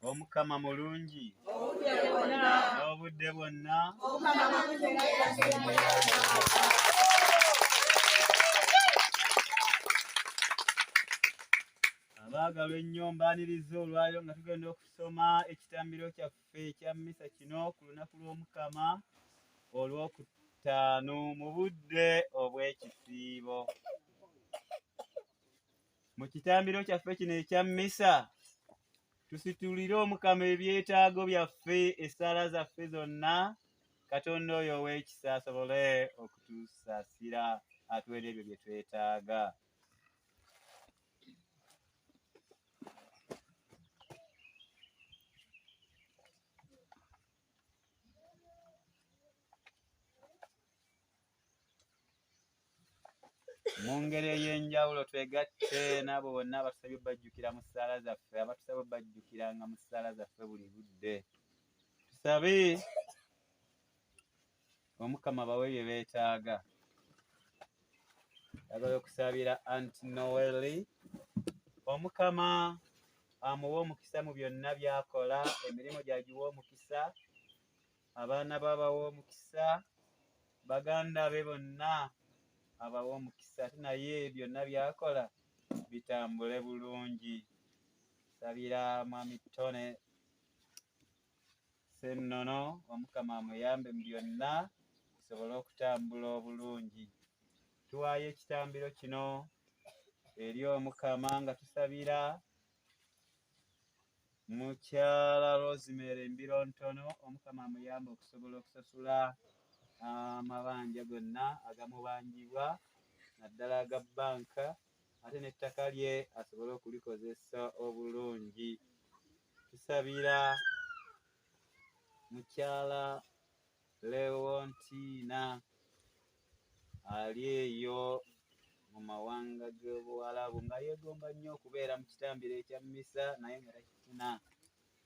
Omukama mulungi obudde bwonna. Abaagalwa ennyo mbaaniriza olwaliro nga tugenda okusoma ekitambiro kyaffe ekya mmisa kino ku lunaku lw'Omukama olw'okutaano mu budde obw'ekisiibo. Mu kitambiro kyaffe kino ekya mmisa tusitulire Omukama ebyetaago byaffe, essaala zaffe zonna. Katonda oyo ow'ekisa asobole okutusaasira, atuweere ebyo bye twetaaga. Mu ngeri ey'enjawulo twegatte n'abo bonna abatusabye bajjukira mu ssaala zaffe, abatusabye bajjukiranga mu ssaala zaffe buli budde. Tusabe Omukama bawe bye beetaaga. Agala okusabira Anti Noeli, Omukama amuwe omukisa mu byonna by'akola, emirimu gy'agiwa omukisa, abaana babawa omukisa, baganda be bonna abawa omukisa, ate naye byonna by'akola bitambule bulungi. Sabira Mwami Tone Ssennono, Omukama amuyambe mu byonna bisobole okutambula obulungi. Tuwaayo ekitambiro kino eri Omukama nga tusabira mukyala Rosemary Mbirontono, Omukama amuyambe okusobola okusasula amabanja gonna agamubanjibwa naddala aga bbanka, ate n'ettaka lye asobole okulikozesa obulungi. Tusabira mukyala Leontina ali eyo mu mawanga g'Obuwalabu nga yeegomba nnyo okubeera mu kitambiro ekya mmisa naye nga takifuna.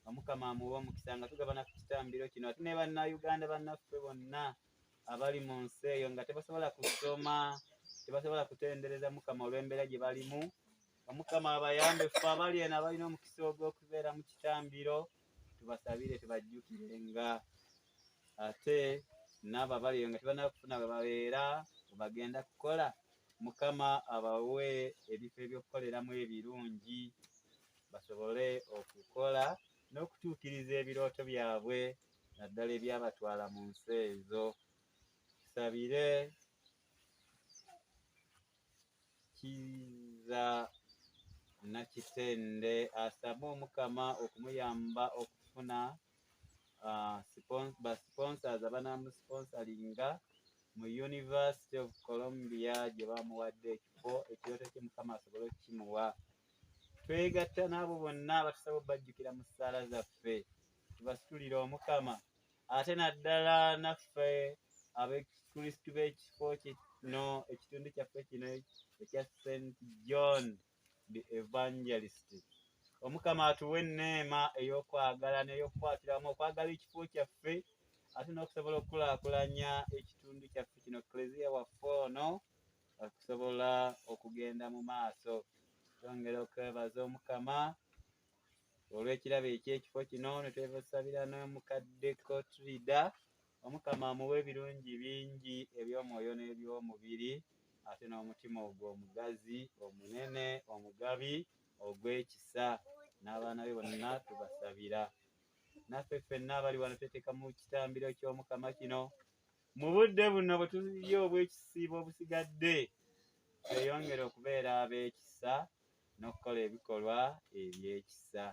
Omukama amuwe omukisa nga tugabana ku kitambiro kino. Ate ne bannayuganda bannaffe bonna abali mu nsi eyo nga tebasobola kusoma, tebasobola kutendereza Mukama olw'embeera gye balimu. Omukama abayambe, ffe abali eno abalina omukisa ogw'okubeera mu kitambiro tubasabire tubajjukirenga. Ate n'abo abali eyo nga tebannakufuna bwe babeera bwe bagenda kukola, Mukama abawe ebifo eby'okukoleramu ebirungi basobole okukola n'okutuukiriza ebirooto byabwe naddala ebyabatwala mu nsi ezo. Tusabire Kiza Nakitende asabe Omukama okumuyamba okufuna sponsors abanamusponsalinga mu University of Columbia gye bamuwadde ekifo ekirooto kye Mukama asobole okukimuwa. Twegatta n'abo bonna abatusaba obbajjukira mu ssaala zaffe, tubasitulire Omukama. Ate naddala naffe ab'Ekristu b'ekifo kino, ekitundu kyaffe kino ekya St. John the Evangelist, Omukama atuwe enneema ey'okwagala n'ey'okukwatiramu okwagala ekifo kyaffe, ate n'okusobola okukulaakulanya ekitundu kyaffe kino, Eklezia waffe ono, okusobola okugenda mu maaso. Twongera okwebaza Omukama olw'ekirabo eky'ekifo kino, ne twebasabira n'omukadde Kotrida, Omukama amuwe ebirungi bingi eby'omwoyo n'eby'omubiri, ate n'omutima ogwo omugazi, omunene, omugabi, ogw'ekisa. N'abaana be bonna tubasabira. Naffe ffenna abali wano tweteeka mu kitambiro ky'Omukama kino, mu budde buno bwe tuli obw'ekisiibo obusigadde, tweyongere okubeera ab'ekisa n'okukola ebikolwa eby'ekisa.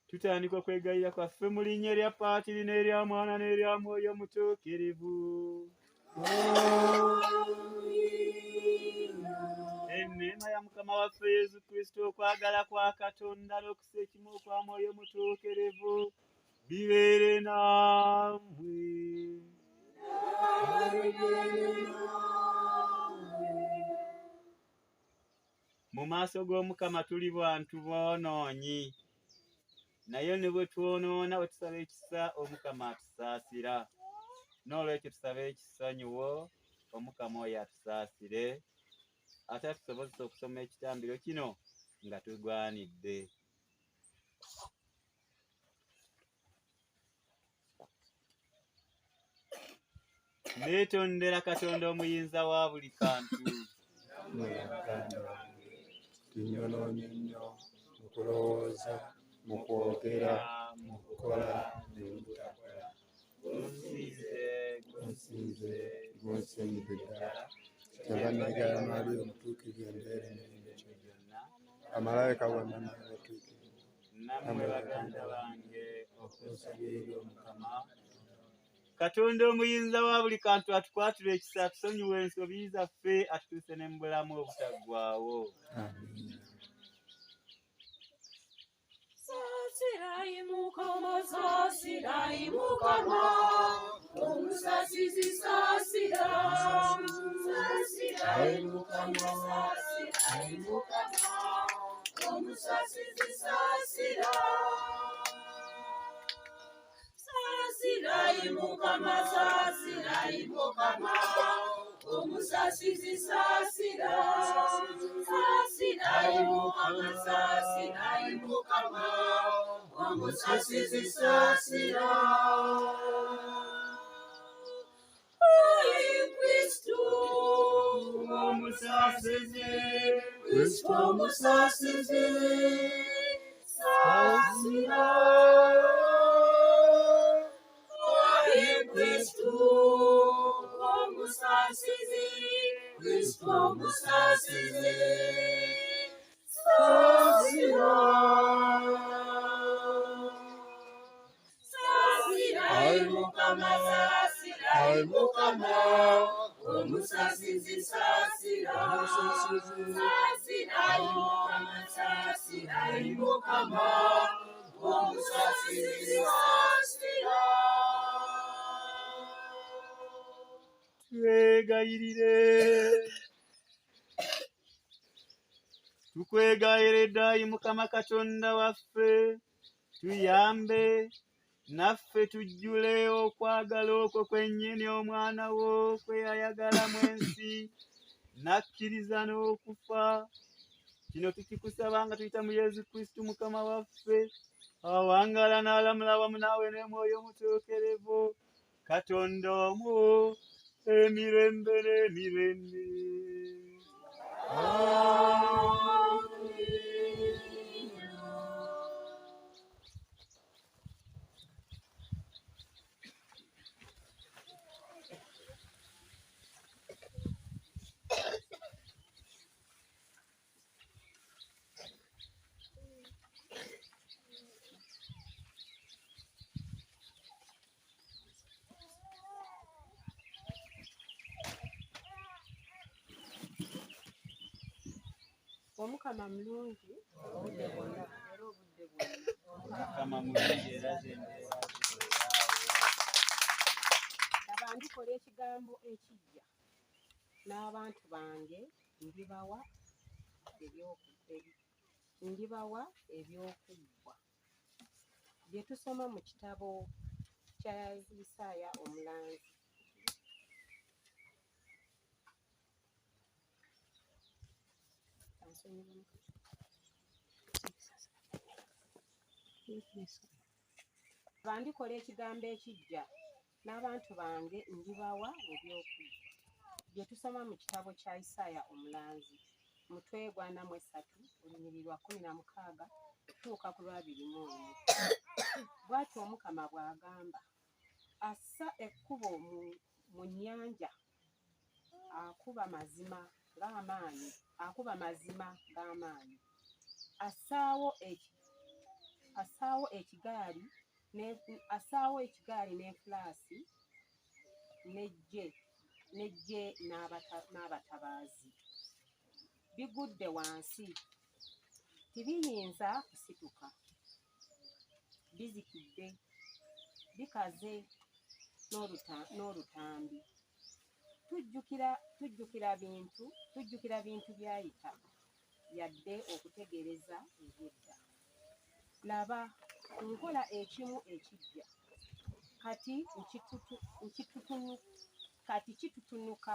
Tutandika okwegayirira kwaffe mu linnya erya Paatiri n'erya Mwana n'erya Mwoyo Omutuukirivu. Enneema ya Mukama waffe Yesu Kristo, okwagala kwa Katonda n'okusa ekimu kwa Mwoyo Omutuukirivu bibeere nammwe. Mu maaso g'Omukama tuli bantu boonoonyi, naye ne bwe twonoona bwe tusaba ekisa, Omukama atusaasira. N'olwekyo tusaba ekisonyiwo, Omukama oyo atusaasire, ate atusobozesa okusoma ekitambiro kino nga tugwanidde. Neetondera Katonda omuyinza wa buli kantu. Tunyonoonye nnyo mu kulowooza, mu kwogera, mu kukola n'ebutakola. Gunsiize, gunsonyiwe ddala. Kyava negala maali omutuukirivu embeera emirembe gyonna. Amalayika bonna n'abatuukirivu. Nammwe baganda bange okusabira eri Omukama. Katonda omuyinza wa buli kantu atukwatira ekisa, atusonyiwe ensobi zaffe, atutuuse ne mu bulamu obutaggwaawo. Amiina. Saasirai Mukama, saasirai Mukama, omusasizi saasira. Saasirai Mukama, saasirai Mukama, omusasizi saasira. Saasirai Mukama, saasirai Mukama, omusasizi saasira. Saasirai Mukama, saasirai Mukama, omusasizi saasira. Ayi Kristo omusasizi, Kristo omusasizi saasira. Ayi Kristo omusasizi, Kristo omusasizi saasira. Saasirai Mukama, saasirai Mukama, Mukama, omusasizi saasira. Saasira ayi Mukama, saasira ayi Mukama, omusasizi saasira. Twegayirire. Tukwegayiridde ayi Mukama Katonda waffe, tuyambe naffe tujjule okwagala okwo kwennyini omwana wo kwe yayagala mu ensi n'akkiriza n'okufa. Kino tukikusaba nga tuyita mu Yesu Kristo Mukama waffe, awangaala n'alamula wamu naawe n'Omwoyo Omutuukirivu, Katonda omu emirembe n'emirembe. Omukama mulungi obudde bwonna era obudde bwonna. Mukama mulungi era z'embeera Laba ndikola ekigambo ekiggya n'abantu bange ndibawa ebyokuggwa bye tusoma mu kitabo kya Isaaya omulanzi. Bandikola ekigambo ekiggya n'abantu bange ndibawa ebyokuggwa bye tusoma mu kitabo kya Isaaya omulanzi, mutwe gwa 43 olunyiriri lwa 16 tuuka ku lwa 21. Bw'atyo Omukama bw'agamba, assa ekkubo mu nnyanja, akuba mazima g'amaanyi, assaawo ekigaali n'enfulaasi n'eggye n'abatabaazi. Bigudde wansi, tibiyinza kusituka, bizikidde, bikaze n'olutambi. Tujjukira bintu byayita, yadde okutegereza eby'edda. Laba, nkola ekimu ekiggya, kati kitutunuka.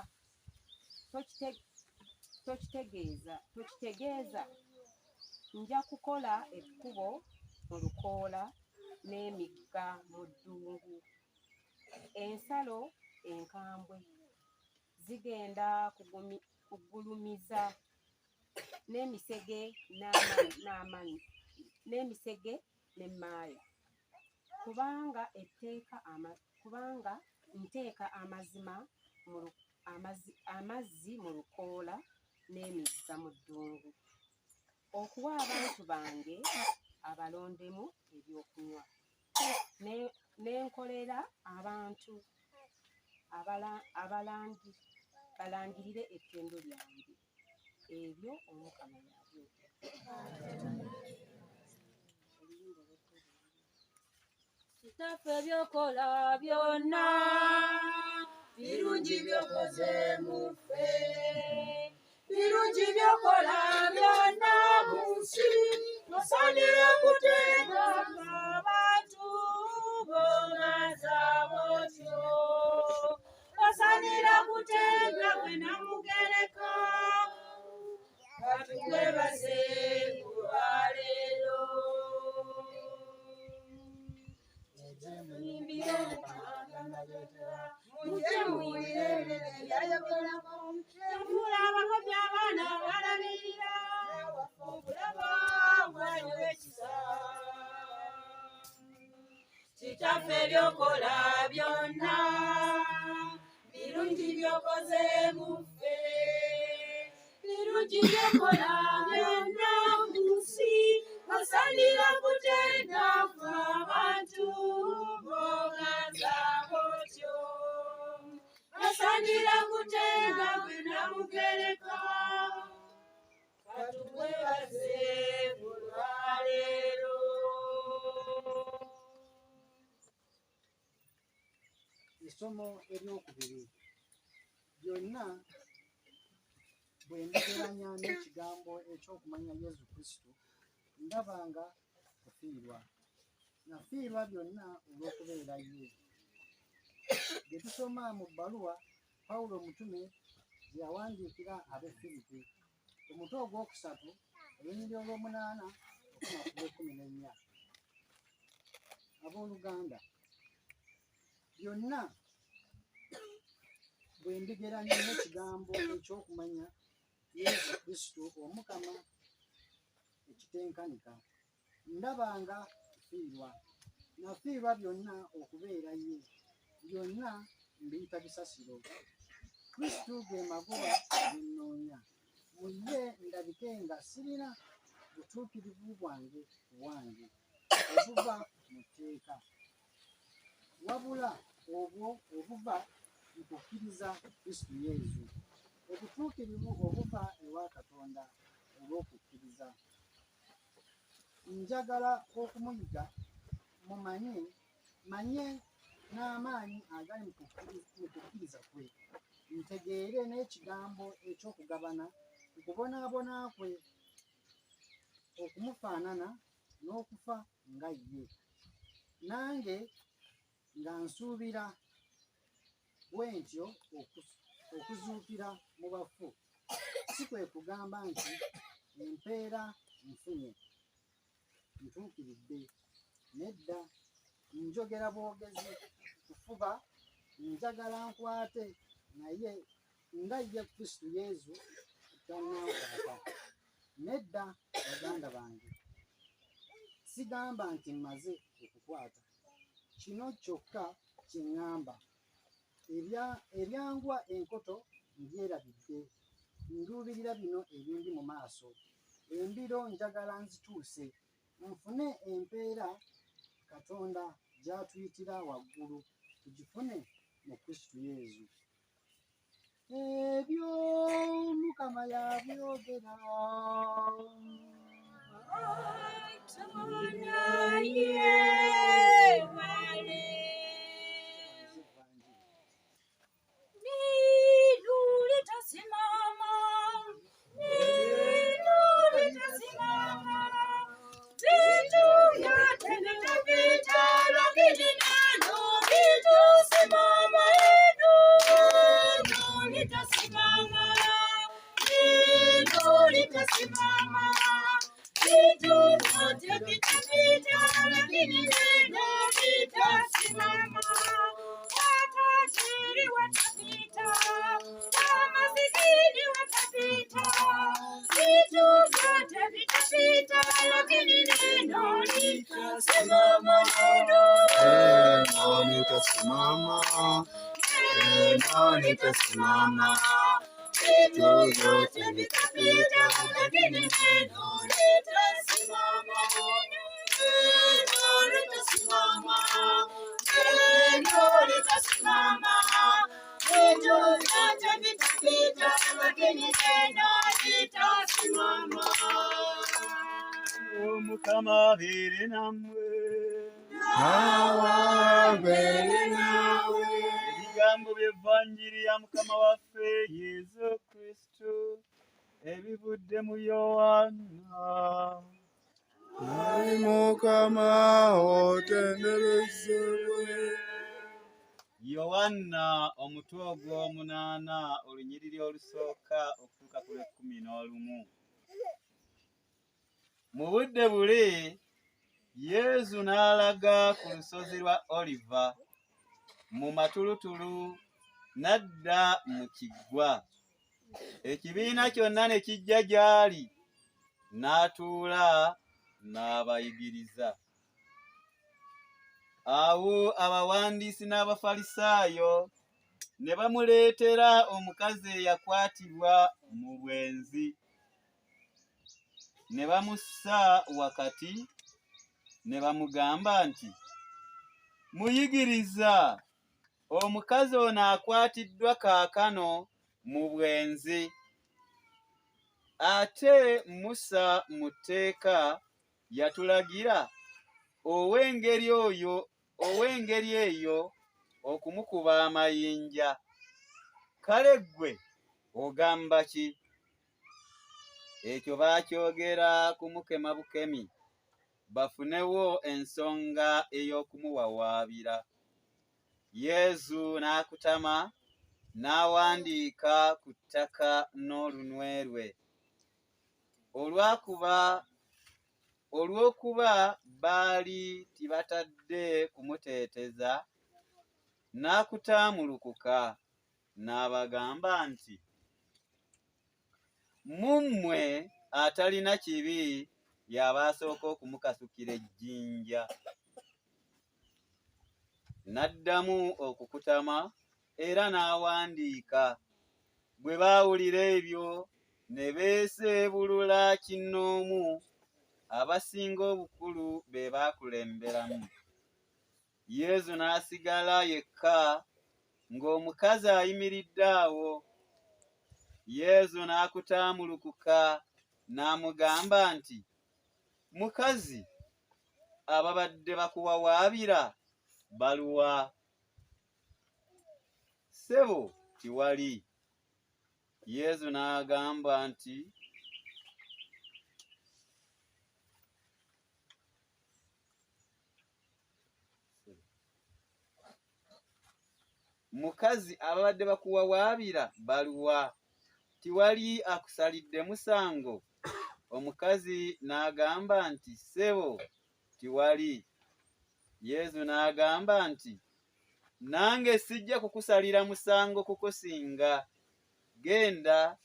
Tokitegeeza? Nja kukola ekkubo mu lukoola n'emigga mu ddungu. Ensalo enkambwe zigenda kugulumiza n'emisege n'emmaaya, kubanga nteeka amazzi mu lukoola n'emigga mu ddungu, okuwa abantu bange abalondemu ebyokunywa, n'enkolera abantu balangirire ettendo lyange. Ebyo Omukama yabyogera. Kitaffe by'okola byonna birungi by'okoze mu ffe, birungi by'okola byonna mu nsi. Osaanira kutenga abantu b'ongaza bw'otyo, osaanira kutenga gwe Namugereka, katugwebaze ku lwaleero. Mujje muyimirire ebyayogerako, enfuula abakozi abaana balabirira, obulaba bwanyu bw'ekisa. Kitaffe by'okola byonna birungi by'okoze mu ffe, birungi by'okola byonna mu nsi. Osaanira kutenga ffe abantu b'ongaza bw'otyo, asanira kutenga gwe namugereka katubwebaze olwaleero. Essomo eryokubiri. Byonna bwe mbigeranya n'ekigambo ekyokumanya Yesu Kristo ndaba nga kufiirwa. Nafiirwa byonna olw'okubeera ye. Bye tusoma mu bbaluwa Pawulo omutume gye yawandiikira ab'Efiripi omutwe ogwokusatu olunnyiriri olw'omunaana okuma ku lw'ekumi-n'ennya. Abooluganda, byonna bwe mbigeranya n'ekigambo ekyokumanya Yesu Kristo omukama ekitenkanika ndaba nga kufiirwa. Nafiirwa byonna okubeera ye. Byonna mbiyita bisasiro. Kristo ge magoba ge nnoonya. Mu ye ndabike nga sirina butuukirivu bwange bwange obuva mu tteeka, wabula obwo obuva mu kukkiriza Kristo Yesu, obutuukirivu obuva ewa Katonda olw'okukkiriza. Njagala okumuyiga manye n'amaanyi agali mu kukkiriza kwe, ntegeere n'ekigambo eky'okugabana ku kubonaabona kwe, okumufaanana n'okufa nga ye. Nange nga nsuubira bwe ntyo okuzuukira mu bafu, si kwe kugamba nti empeera nfunye ntuukiridde. Nedda, njogera bwogezi kufuba, njagala nkwate naye nga ye Kristo Yesu tannankwata. Nedda baganda bange, sigamba nti mmaze okukwata. Kino kyokka kye ŋŋamba, ebyangwa enkoto mbyerabidde, nduubirira bino ebindi mu maaso. Embiro njagala nzituuse, nfune empeera Katonda gy'atuyitira waggulu, tugifune mu Kristo Yesu. Ebyo Mukama yabyogera. Katonda yeebale. Nino litasimama, nino litasimama, vitu vyote vitapita, lakini neno litasimama. Neno litasimama, neno litasimama, vitu vyote vitapita, lakini neno litasimama. Watajiri watapita, masikini watapita, vitu vyote vitapita, lakini neno litasimama. Neno litasimama, neno litasimama, vitu vyote vitapita, lakini neno litasimama. Neno litasimama, neno litasimama, vitu vyote vitapita, lakini neno litasimama. Omukama abeere nammwe. Abeere nawe. Ebigambo by'evvanjiri ya Mukama waffe Yesu Kristo ebivudde mu Yowaana. Ayi Mukama otenderezebwe. Yowaana omutwe ogw'omunaana olunyiriri olusooka okutuuka ku lw'ekumi-n'olumu. Mu budde buli Yesu n'alaga ku lusozi lwa Oliva mu matulutulu n'adda mu kiggwa. Ekibiina kyonna ne kijja gy'ali n'atuula n'abayigiriza. Awo abawandiisi n'Abafalisaayo ne bamuleetera omukazi eyakwatibwa mu bwenzi, ne bamussa wakati ne bamugamba nti, Muyigiriza, omukazi ono akwatiddwa kaakano mu bwenzi. Ate Musa mu tteeka yatulagira ow'engeri eyo okumukuba amayinja. Kale ggwe ogamba ki? Ekyo baakyogera kumukema bukemi bafunewo ensonga ey'okumuwawaabira. Yezu n'akutama n'awandiika ku ttaka n'olunwe lwe. Olw'okuba baali tibatadde kumuteeteza, n'akutaamulukuka n'abagamba nti, mu mmwe atalina kibi y'aba asooka okumukasukira ejjinja. N'addamu okukutama era n'awandiika. Bwe baawulira ebyo ne beeseebulula kinnoomu. Abasinga obukulu be baakulemberamu. Yezu n'asigala yekka ng'omukazi ayimiridde awo. Yezu n'akutaamulukuka n'amugamba nti, mukazi, ababadde bakuwawaabira baluwa? Ssebo tiwali. Yezu n'agamba nti, mukazi, ababadde bakuwawaabira baluwa? Tiwali akusalidde musango? Omukazi n'agamba nti, ssebo tiwali. Yezu n'agamba nti, nange sijja kukusalira musango kukusinga. Genda,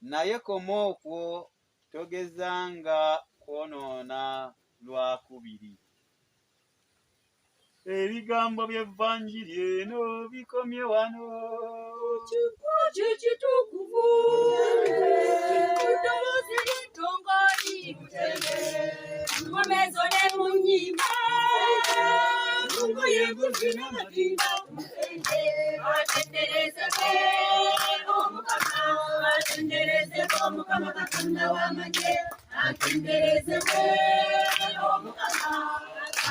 naye koma okwo togezanga kwonoona lwakubiri. Ebigambo by'evvanjiri eno bikomye wano. Kikuki kitukuvu eddoboozi ly'ettongooli nkomezo ne mu nnyimba ngoye buzi n'amatimba atenderezebwe omukama, atenderezebwe omukama katonda w'amagye, atenderezebwe omukama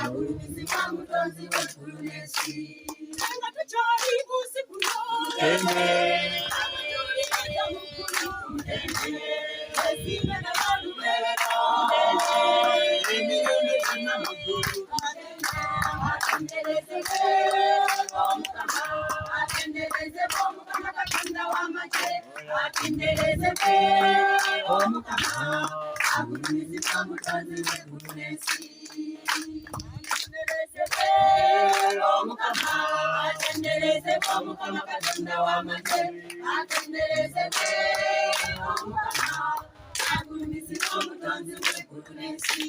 agulumizibwa mutonzi w'eggulu n'ensi. Nga tukyali busi buno abatulira mu ggulu esimbe n'abalubeerera emirembe gyonna mu ggulu. Atenderezebwe omukama, atenderezebwe omukama katonda w'amagye, atenderezebwe omukama agulumizibwa mutonzi w'eggulu n'ensi. Atenderezebwe omukama, atenderezebwe omukama katonda w'amagye, atenderezebwe omukama agulumizibwa omutonzi w'eggulu n'ensi.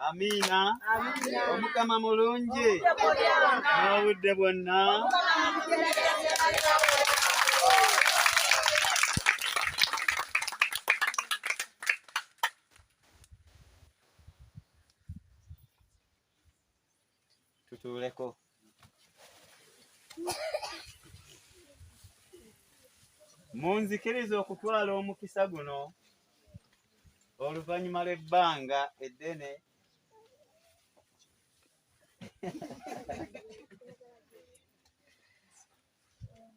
Amiina. Omukama mulungi n'obudde bwonna. Tutuuleko. Munzikirize okutwala omukisa guno oluvannyuma lw'ebbanga eddene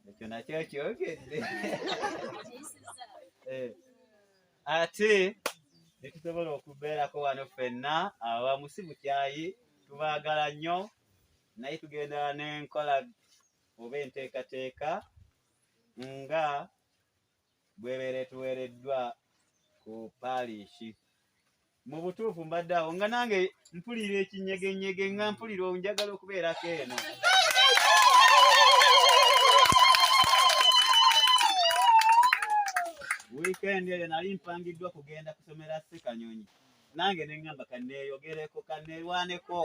ekyo nakyo kyogedde ate ne tusobola okubeerako wano ffenna awamu. Si bukyayi, tubaagala nnyo, naye tugenda n'enkola oba enteekateeka nga bwebeere tuweereddwa ku paalishi. Mu butuufu mbadde awo nga nange mpulira ekinyegenyege, nga mpulira njagala okubeerako eno. Wiikendi eyo nali mpangiddwa kugenda kusomera Ssekanyonyi, nange ne ŋŋamba kanneeyogereko, kanneerwaneko,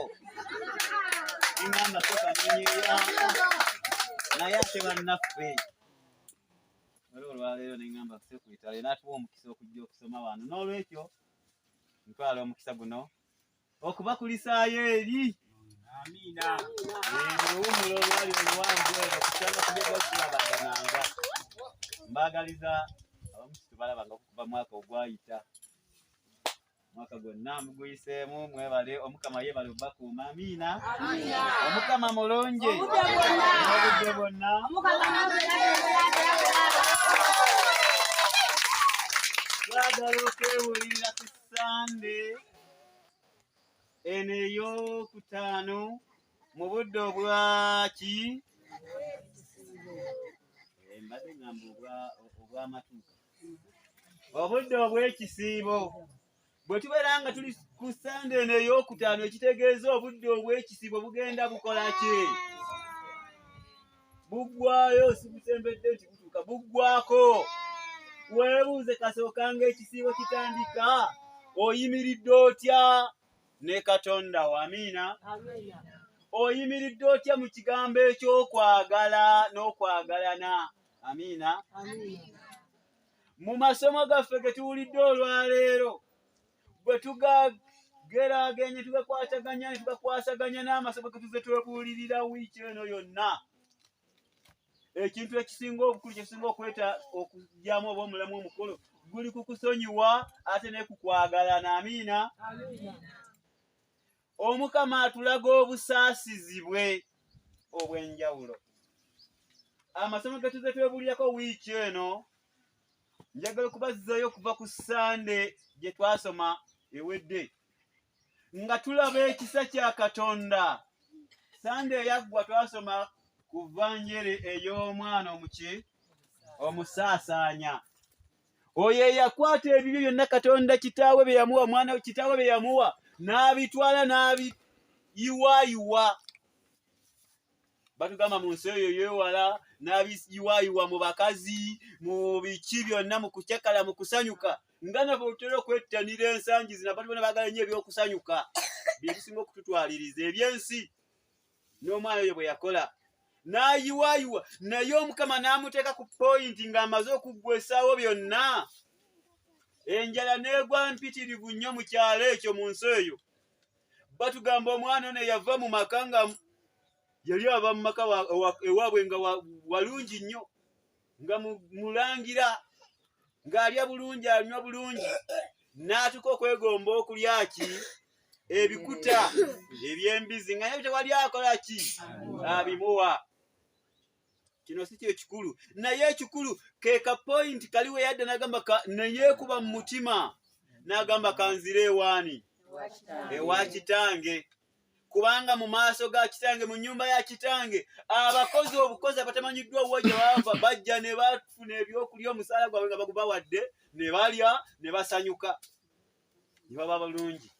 ne ŋŋamba ko Kanyonyi naye ate bannaffe. Olwaleero ne ŋŋamba kuse ku bitale, n'atuwa omukisa okujja okusoma wano. N'olwekyo ntwala omukisa guno okubakulisaayo eri Ebiwummulo lwali oluwanvu era kusanga kubega kulabagananga. Mbagaliza abamu tubalabanga okuva mwaka ogwayita. Mwaka gwonna muguyiseemu mwebale Omukama yeebale obbakuuma. Amiina. Omukama mulungi n'obudde bwonna. Twagala okwewulirira ku Sande eno ey'okutaano mu budde obwaki mbadde ngamba obw'amatuuka, obudde obw'ekisiibo. Bwe tubeera nga tuli ku Sande eno ey'okutaano ekitegeeza obudde obw'ekisiibo bugenda bukola ki? Buggwayo, si busembedde nti butuuka, buggwako. Weebuuze kasooka ng'ekisiibo kitandika oyimiridde otya ne Katonda wo? Amiina. Oyimiridde otya mu kigambo eky'okwagala n'okwagalana? Amiina. Mu masomo gaffe ge tuwulidde olwaleero bwe tugageraagenye tugakwasaganya ne tugakwasaganya n'amasomo ge tuze twebuulirira wiiki eno yonna, ekintu ekisinga obukulu kyekisinga okugyamu oba omulamu omukulu guli ku kusonyiwa ate ne ku kwagalana. Amiina. Omukama atulaga obusaasizi bwe obw'enjawulo. Amasomo ge tuze twebuulirako wiiki eno njagala okubazzayo okuva ku Sande gye twasoma ewedde nga tulaba ekisa kya Katonda. Sande eyaggwa twasoma ku Vanjere ey'omwana omusaasaanya. Oyo eyakwata ebibyo byonna Katonda kitaawe bye yamuwa, mwana kitaawe bye yamuwa, n'abitwala n'abiyiwaayiwa. Batugamba mu nsi eyo yeewala n'abiyiwaayiwa mu bakazi, mu biki byonna, mu kucakala, mu kusanyuka. Nga naffe tutera okwettanira ensangi zino abantu bonna baagala nnyo ebyokusanyuka bye bisinga okututwaliriza eby'ensi. N'omwana oyo bwe yakola n'ayiwaayiwa, naye Omukama n'amuteeka ku pointi ng'amaze okuggwesaawo byonna. Enjala n'egwa mpitirivu nnyo mu kyalo ekyo, mu nsi eyo. Batugamba omwana ono yava mu maka nga yali ava mu maka ewaabwe nga walungi nnyo, nga mulangira, ng'alya bulungi, anywa bulungi, n'atuka okwegomba okulya ki? Ebikuta eby'embizi, nga naye tewali akola ki? Abimuwa. Kino si kyo kikulu, naye ekikulu ke ka pointi kaliwe yadde n'agamba neyeekuba mu mutima n'agamba kanzire ewaani? Ewa kitange. Kubanga mu maaso ga kitange, mu nnyumba ya kitange, abakozi obukozi abatamanyiddwa wa gye bava bajja ne bafuna ebyokulya omusaala gwabwe nga bagubawadde, ne balya ne basanyuka ne baba bulungi.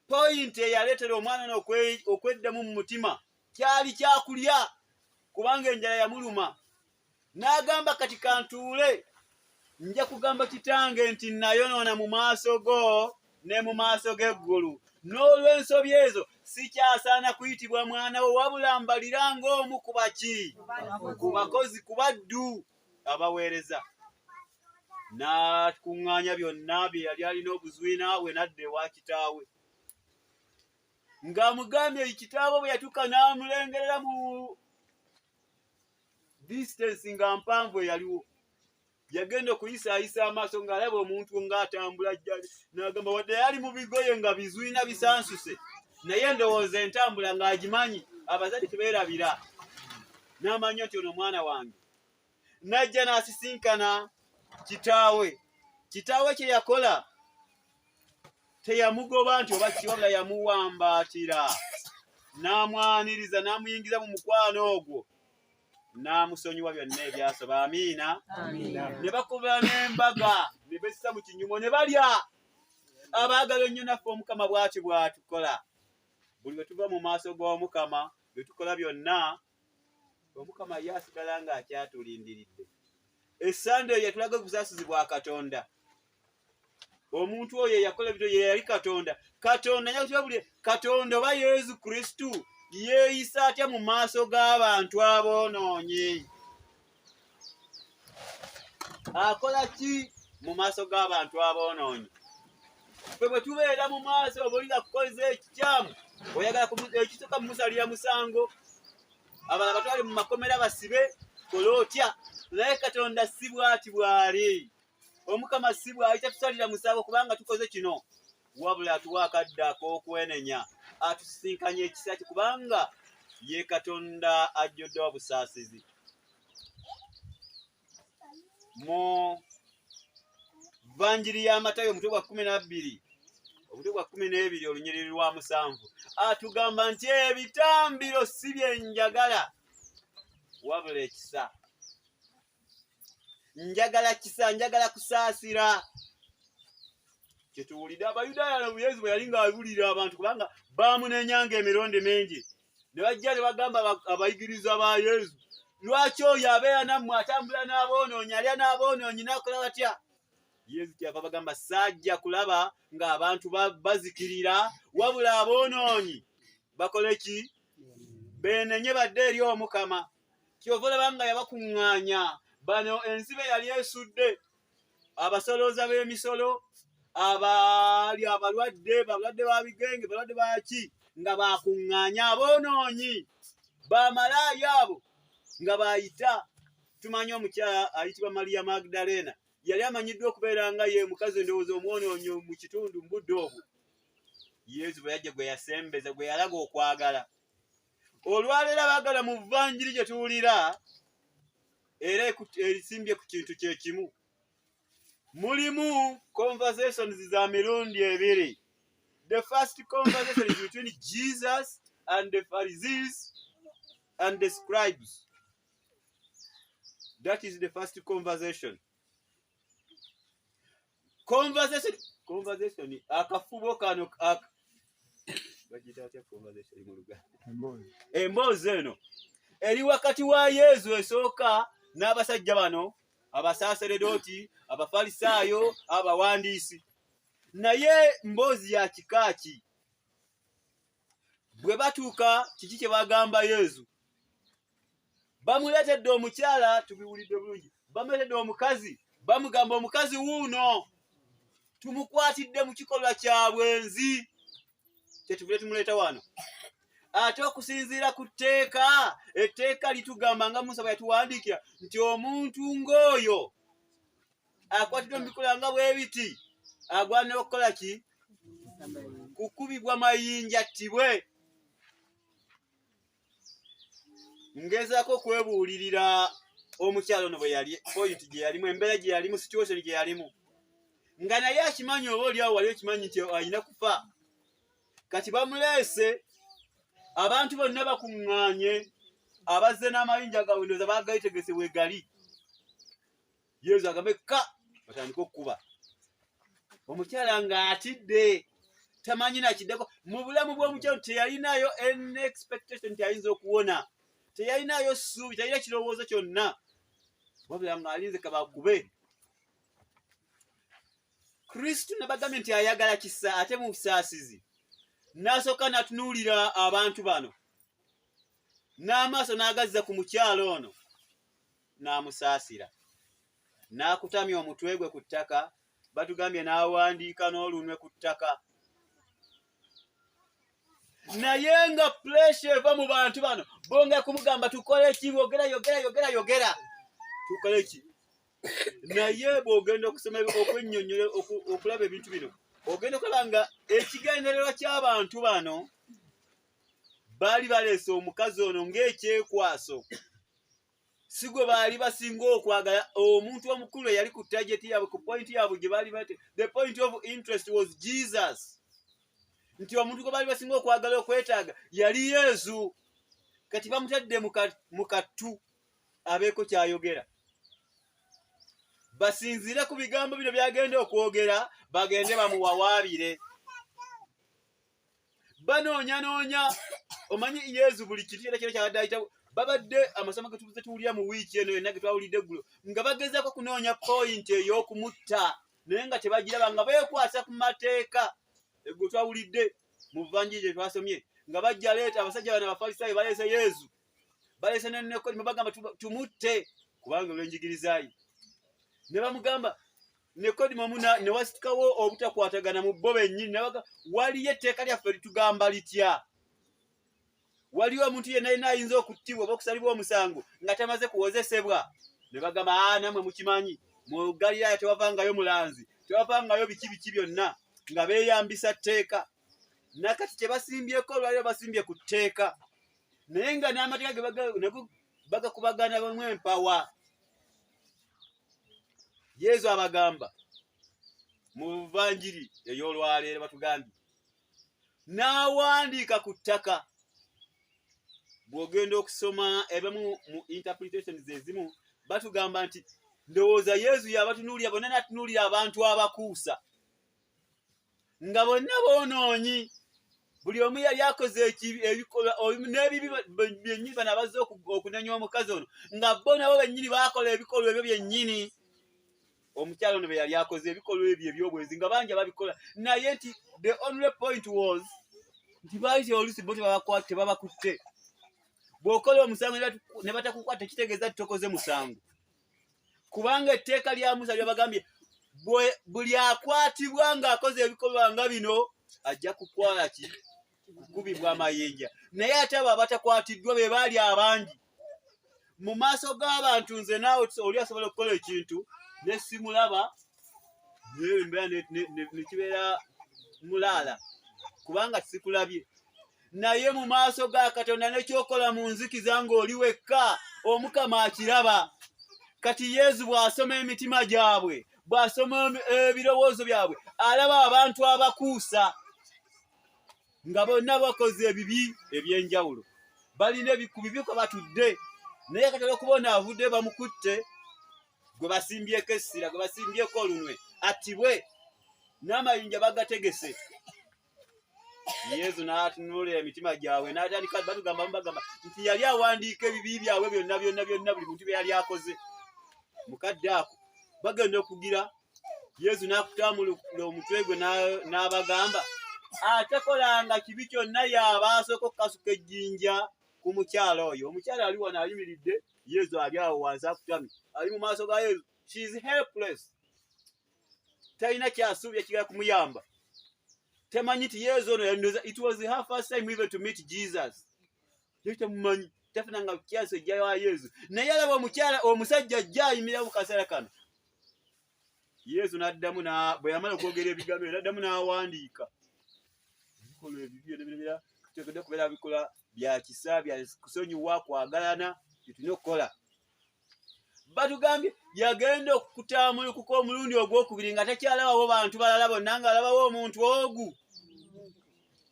Pointi eyaleetera omwana ono okweddamu mu mutima kyali kyakulya, kubanga enjala yamuluma. N'agamba kati kantuule, nja kugamba kitange nti nayonoona mu maaso go ne mu maaso g'eggulu. N'olw'ensobi ezo sikyasaana kuyitibwa mwana wo, wabula mbalira ng'omu ku baki? Ku bakozi, ku baddu abaweereza. N'akuŋŋaanya byonna bye yali alina obuzwina bwe n'adda ewa kitaawe. Ng'amugambye kitaawe bwe yatuuka n'amulengerera mu distance nga mpanvu eyaliwo. Yagenda okuyisaayisa amaaso ng'alaba omuntu ng'atambula ajjali, n'agamba wadde yali mu bigoye nga bizwina bisansuse, naye ndowooza entambula ng'agimanyi, abazadde tebeerabira. N'amanya nti ono mwana wange. N'ajja n'asisinkana kitaawe. Kitaawe kye yakola teyamugoba nti oba ki, wabula yamuwambaatira n'amwaniriza n'amuyingiza mu mukwano ogwo, n'amusonyiwa byonna ebyasoba. Amiina. Ne bakuba n'embaga ne bessa mu kinyumo ne balya. Abaagala ennyo naffe Omukama bw'ati bw'atukola. Buli bwe tuva mu maaso g'Omukama, bwe tukola byonna, Omukama ye asigala ng'akyatulindiridde. Essande eyo yatulaga obusaasizi bwa Katonda. Omuntu oyo yakola ebyo ye yali Katonda. Katonda nyakutubabulire, Katonda oba Yesu Kristu yeeyisa atya mu maaso g'abantu aboonoonyi? Akola ki mu maaso g'abantu aboonoonyi? Ffe bwe tubeera mu maaso obulinga kukoleza ekikyamu, oyagala ekisooka mumusalira musango abalala batwale mu makomera basibe kola otya naye Katonda si bw'ati bw'ali. Omukama si bw'ali tatusalira musango kubanga tukoze kino wabula atuwa akadde ak'okwenenya atusisinkanye ekisa kye kubanga ye Katonda ajjudde obusaasizi. Mu Vanjiri ya Matayo omutwe gwa 12 omutwe gwa 12 olunyiriri lwa 7 atugamba nti ebitambiro si byenjagala wabula ekisa. Njagala kisa, njagala kusaasira. Kyetuwulidde Abayudaaya Yesu bwe yali ng'abulira abantu kubanga baamunenyanga emirundi mingi. Ne bajja ne bagamba abayigiriza ba Yesu, lwaki oyo abeera nammwe atambula n'aboonoonyi alya n'aboonoonyi n'akola batya? Yesu kyava bagamba sajja kulaba ng'abantu bazikirira wabula aboonoonyi bakole ki? Beenenye badde eri Omukama. Kyova olaba nga yabakuŋŋaanya. Bano ensibe yali esudde abasolooza b'emisolo, abali abalwadde ba bigenge, balwadde baki nga bakuŋŋaanya aboonoonyi, bamalaaya abo nga bayita. Tumanyi omukyala ayitibwa Maria Magdalena yali amanyiddwa okubeera nga ye mukazi endowooza omwonoonyi mu kitundu mu budde obwo. Yesu bwe yajja gwe yasembeza, gwe yalaga okwagala. Olwaleero abaagala mu Vanjiri gye tuwulira era erisimbye ku kintu kye kimu. Mulimu conversations za mirundi ebiri. The first conversation is between Jesus and the Pharisees and the scribes. That is the first conversation. Conversation akafubo kano bagita atya conversation mu Luganda? Emboozi eno eri wakati wa Yesu esooka n'abasajja bano abasaaseredooti, abafalisaayo, abawandiisi. Naye mboozi ya kika ki? Bwe batuuka kiki kye bagamba Yesu? Bamuleetedde omukyala, tubiwulidde bulungi, bamuleetedde omukazi, bamugamba omukazi wuuno tumukwatidde mu kikolwa kya bwenzi. Kyetuvule tumuleeta wano. Ate okusinziira ku tteeka, etteeka litugamba nga Musa bwe yatuwandiikira nti omuntu ng'oyo akwatiddwa mu bikolwa nga bwe biti agwanira okukola ki? Kukubibwa mayinja attibwe. Ngezaako okwebuulirira omukyalo ono bwe yali, point gye yalimu, embeera gye yalimu, situation gye yalimu, nga naye akimanyi oba oli awo wali okimanyi nti alina kufa. Kati bamuleese abantu bonna bakuŋŋaanye, abazze n'amayinja gaabwe ndowooza baagayitegese bwe gali. Yesu agambe ka batandika okukuba. Omukyala ng'atidde tamanyi nakiddeko. Mu bulamu bw'omukyala teyalinayo any expectation nti ayinza okuwona, teyalinayo ssuubi, teyalina kirowoozo kyonna, wabula ng'alinze kabakube. Kristo nabagambye nti ayagala kisa ate mu busaasizi. N'asooka n'atunuulira abantu bano, n'amaaso n'agazza ku mukyalo ono, n'amusaasira, n'akutamya omutwe gwe ku ttaka. Batugambye n'awandiika n'olunwe ku ttaka. Naye nga pressure eva mu bantu bano, bongera kumugamba tukole ki? Yogera. Tukole ki? Naye bw'ogenda okusoma okwennyonnyola okulaba ebintu bino, ogenda okulaba nga ekigendererwa ky'abantu bano baali baleese omukazi ono ng'ekyekwaso. Si gwe baali basinga okwagala. Omuntu omukulu yali ku tageti yaabwe, ku point yaabwe gye baali bate. The point of interest was Jesus. Nti omuntu gwe baali basinga okwagala okwetaaga yali Yesu. Kati bamutadde mu kattu abeeko kyayogera. Basinzire ku bigambo bino byagenda okwogera, bagende bamuwawaabire. Banoonya. Omanyi Yesu buli kitu kyonna kyabadde ayitawo. Babadde amasomo ge tuwulira mu wiiki eno yonna ge twawulidde eggulo nga bagezaako kunoonya point ey'okumutta, naye nga tebagiraba, nga beekwasa ku mateeka. Eggo twawulidde mu Vanjiri gye twasomye nga bajja leeta abasajja bano Abafalisaayo baleese Yesu, baleese ne Nikodimo bagamba tumutte kubanga olw'enjigiriza ye. Ne bamugamba Nikodimo ne wasikawo obutakwatagana mu bo bennyini nabaga waliyo etteeka lyaffe litugamba litya. Waliwo omuntu yenna yenna ayinza okuttibwa oba okusalibwa omusango nga tamaze kuwozesebwa. Ne bagamba namwe mukimanyi mu Galiraaya tewavangayo mulanzi, tewavangayo biki byonna nga beeyambisa tteeka. Nakati kye basimbyeko olwaliro basimbye ku tteeka. Naye nga n'amateeka ge bagakubagana bamu empawa. Yesu abagamba mu Vanjiri ey'olwaleero batugambye n'awandiika ku ttaka. Bw'ogenda okusoma ebimu mu interpretations ezimu batugamba nti ndowooza Yesu yabatunuulira bonna n'atunuulira abantu abakuusa nga bonna boonoonyi. Buli omu yali akoze ebikolwa n'ebibi byennyini bano abazze okunenya omukazi ono nga bo nabo bennyini baakola ebikolwa ebyo byennyini. Omukyala ono be yali akoze ebikolwa ebyo eby'obwezi nga bangi ababikola, naye nti the only point was nti baayita oluusi bo tebabakutte. Bw'okola omusango ne batakukwata tekitegeeza tokoze musango, kubanga etteeka lya Musa lyabagambye buli akwatibwa ng'akoze ebikolwa nga bino ajja kukwala ki kukubibwa amayinja. Naye ate abo abatakwatiddwa be baali abangi mu maaso g'abantu. Nze naawe oli asobola okukola ekintu ne simulaba ne kibeera mulaala kubanga sikulabye, naye mu maaso ga Katonda nekyokola mu nzikiza ng'oli wekka Omukama akiraba. Kati Yesu bw'asoma emitima gyabwe, bw'asoma ebirowoozo byabwe, alaba abantu abakuusa nga bonna bakoze ebibi eby'enjawulo, balina ku bibi kwe batudde. Naye kati olw'okuba avudde bamukutte, gwe basimbyeko essira, gwe basimbyeko olunwe attibwe, n'amayinja bagategese. Yesu n'atunuulira emitima gyabwe n'atandika batugamba nti yali awandiika ebibi byabwe byonna buli muntu bye yali akoze. Mukadde ako bagenda okugira, Yesu n'akutaamulula omutwe gwe n'abagamba atakolanga kibi kyonna y'aba asooka okukasuka ejjinja ku mukyala oyo. Omukyala ali wano ayimiridde, Yesu ali awo wansi akutamye, ali mu maaso ga Yesu. She is helpless, talina kyasuubya kigala kumuyamba. Temanyi nti Yesu ono yandoza it was her first time even to meet Jesus. Temumanyi tafunanga kyase jja wa Yesu, naye alaba omusajja ajja ayimira mu kaseera kano. Yesu n'addamu bwe yamala okwogera ebigambo n'addamu n'awandiika ebikola ebibyo nebirabira tuteekeddwa okubeera bikola bya kisa, bya kusonyiwa, kwagalana byetulina okukola. Batugambye yagenda okutaamulukuka omulundi ogwokubiri nga takyalabawo bantu balala bonna, ng'alabawo omuntu ogu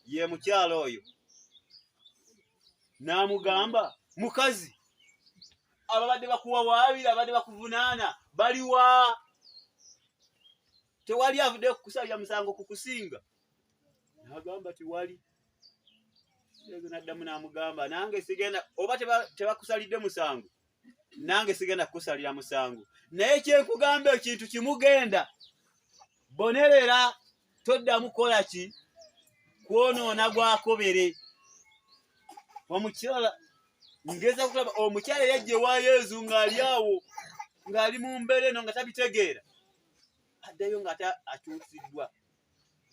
ye mukyala oyo. N'amugamba, mukazi, ababadde bakuwawaabira, abadde bakuvunaana baliwa? Tewali avudde kukusalira musango kukusinga? N'agamba tiwali. Yesu n'addamu n'amugamba, nange sigenda, oba tebakusalidde musango, nange sigenda kukusalira musango, naye kyenkugamba ekintu kimugenda bonerera, toddamu kola ki kwonoona gwakobere. Omukyala ngeza kulaba omukyala yajje wa Yesu ng'ali awo, ng'ali mu mbeera eno nga tabitegeera, addayo nga akyusiddwa.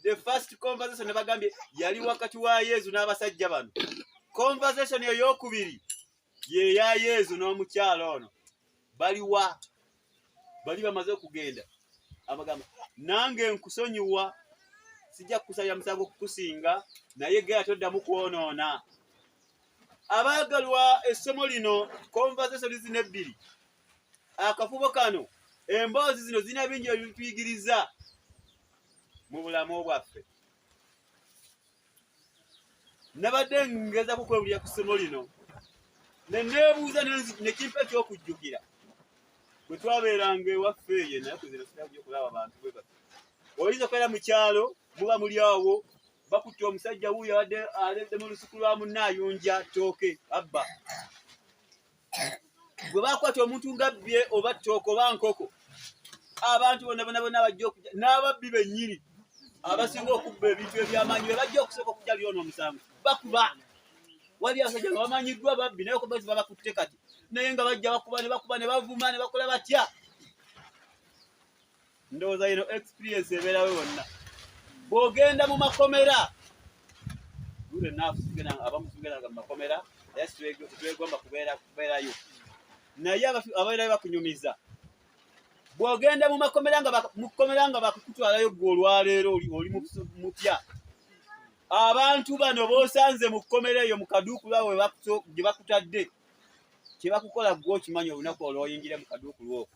The first conversation ne bagambye yali wakati wa Yesu n'abasajja bano. Conversation ey'okubiri ye ya Yesu n'omukyala ono. Baliwa? Bali bamaze okugenda. Abagamba, nange nkusonyiwa, sijja kukusalira musango kukusinga, naye gera toddamu kwonoona. Abaagalwa essomo lino, conversation zino ebbiri, akafubo kano, emboozi zino zina bingi ebituyigiriza mu bulamu bwaffe. Nabadde ngeza kukwewulira ku ssomo lino ne neebuuza ne kimpa ekyokujjukira bwe twabeeranga ewaffe eyo, naye kuzira sitaakuja okulaba abantu bwe bati. Oyinza okubeera mu kyalo, muba muli awo, bakutte omusajja wuuyo abadde aledde mu lusuku lwa munne ayunja ttooke abba. Bwe bakwata omuntu ngabbye oba ttooke oba nkoko, abantu bonna bajja okujja, n'ababbi bennyini abasinga okubba ebintu eby'amaanyi be bajja okusooka okujja lyona omusango, bakuba. Wali abasajja nga bamanyiddwa babbi, naye okubazi babakutte kati, naye nga bajja bakuba ne bavuma ne bakola batya. ndowooza ino experience ebeerawo yonna. Bw'ogenda mu makomera lule abamusugenanga mu makomera naye twegomba kubeerayo naye ababeerayo bakunyumiza. Bw'ogenda mu makomera nga bakutwalayo gwe olwaleero oli mupya. Abantu bano b'osanze mu kkomera eyo mu kaduukulu awo gye bakutadde kye bakukola gwe okimanyi olunaku olwoyingire mu kaduukulu okwo.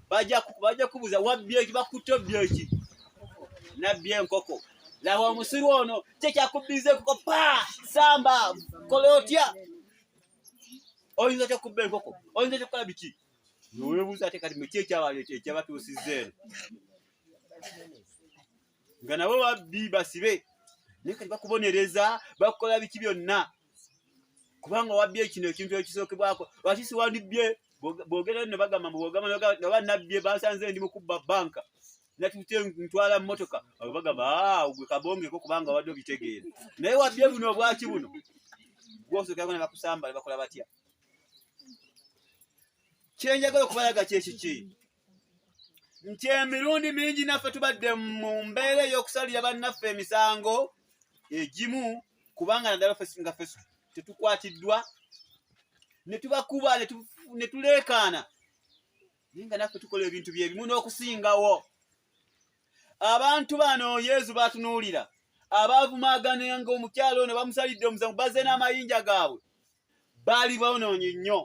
Bajja kubuuza wabbye eki bakutobbye eki? Nabbye enkoko. Laba omusiru ono kye kyakubbiza enkoko samba kola otya? Oyinza otya kubba enkoko? Oyinza otya kukola biki? Weebuuza ate kati ki ekyabatuusizza eno? Nga nabo babbi basibe naye kati bakubonereza bakukola biki byonna kubanga wabbye kino ekintu ekisookebwako. Lwaki siwandibbye? Bwogera ne bagamba oba nabbye basanze ndi mu kubba banka natute ntwala mu motoka bagamba gwe kabongeko kubanga wadde obitegeera. Naye wabbye buno obwaki buno gwosookerako ne bakusamba ne bakola batya? Kyenjagala okubalaga kyekiki nti emirundi mingi naffe tubadde mu mbeera ey'okusalira bannaffe emisango egimu kubanga naddala nga ffe tetukwatiddwa ne tubakuba ne tuleekaana naye nga naffe tukola ebintu byebimu n'okusingawo. Abantu bano Yesu baatunuulira abaavumagananga omukyalo ono bamusalidde omusango bazze n'amayinja gaabwe baali bawonoonye nnyo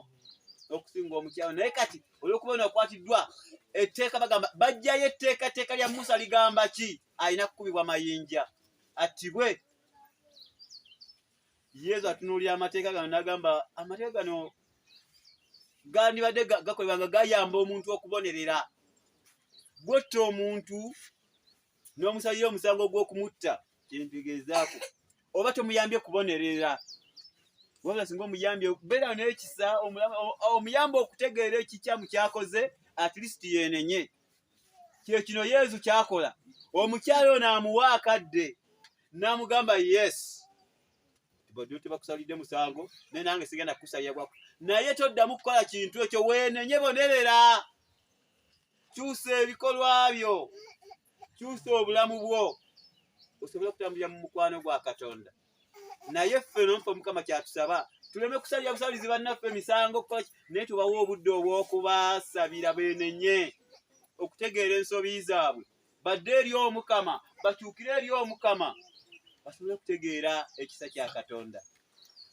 okusinga omukyalo. Naye kati olw'okuba okwatiddwa etteeka bagamba bajjayo etteeka lya Musa ligamba ki? Alina kukubibwa mayinja attibwe. Yesu atunuulira amateeka gano n'agamba amateeka gano gandibadde gakolebwa nga gayamba omuntu okubonerera. Bw'otta omuntu n'omusalira omusango gw'okumutta kyentegeezaako oba tomuyambye kubonerera wabula singa omuyambye beera n'ekisa omuyamba okutegeera ekikyamu kyakoze at least yeenenye. Kye kino Yesu kyakola. Omukyalo ono amuwa akadde n'amugamba yes tibadde tebakusalidde musango naye nange sigenda kukusalira gwako naye toddamu kukola kintu ekyo weenenye bonerera. Kyusa ebikolwa byo, kyusa obulamu bwo osobole okutambulira mu mukwano gwa Katonda. Naye ffe nomfe Mukama kyatusaba tuleme kusalira busalizi bannaffe emisango kukola naye tubawa obudde obw'okubasabira beenenye okutegeera ensobi zaabwe badde eri Omukama bakyukire eri Omukama basobole okutegeera ekisa kya Katonda.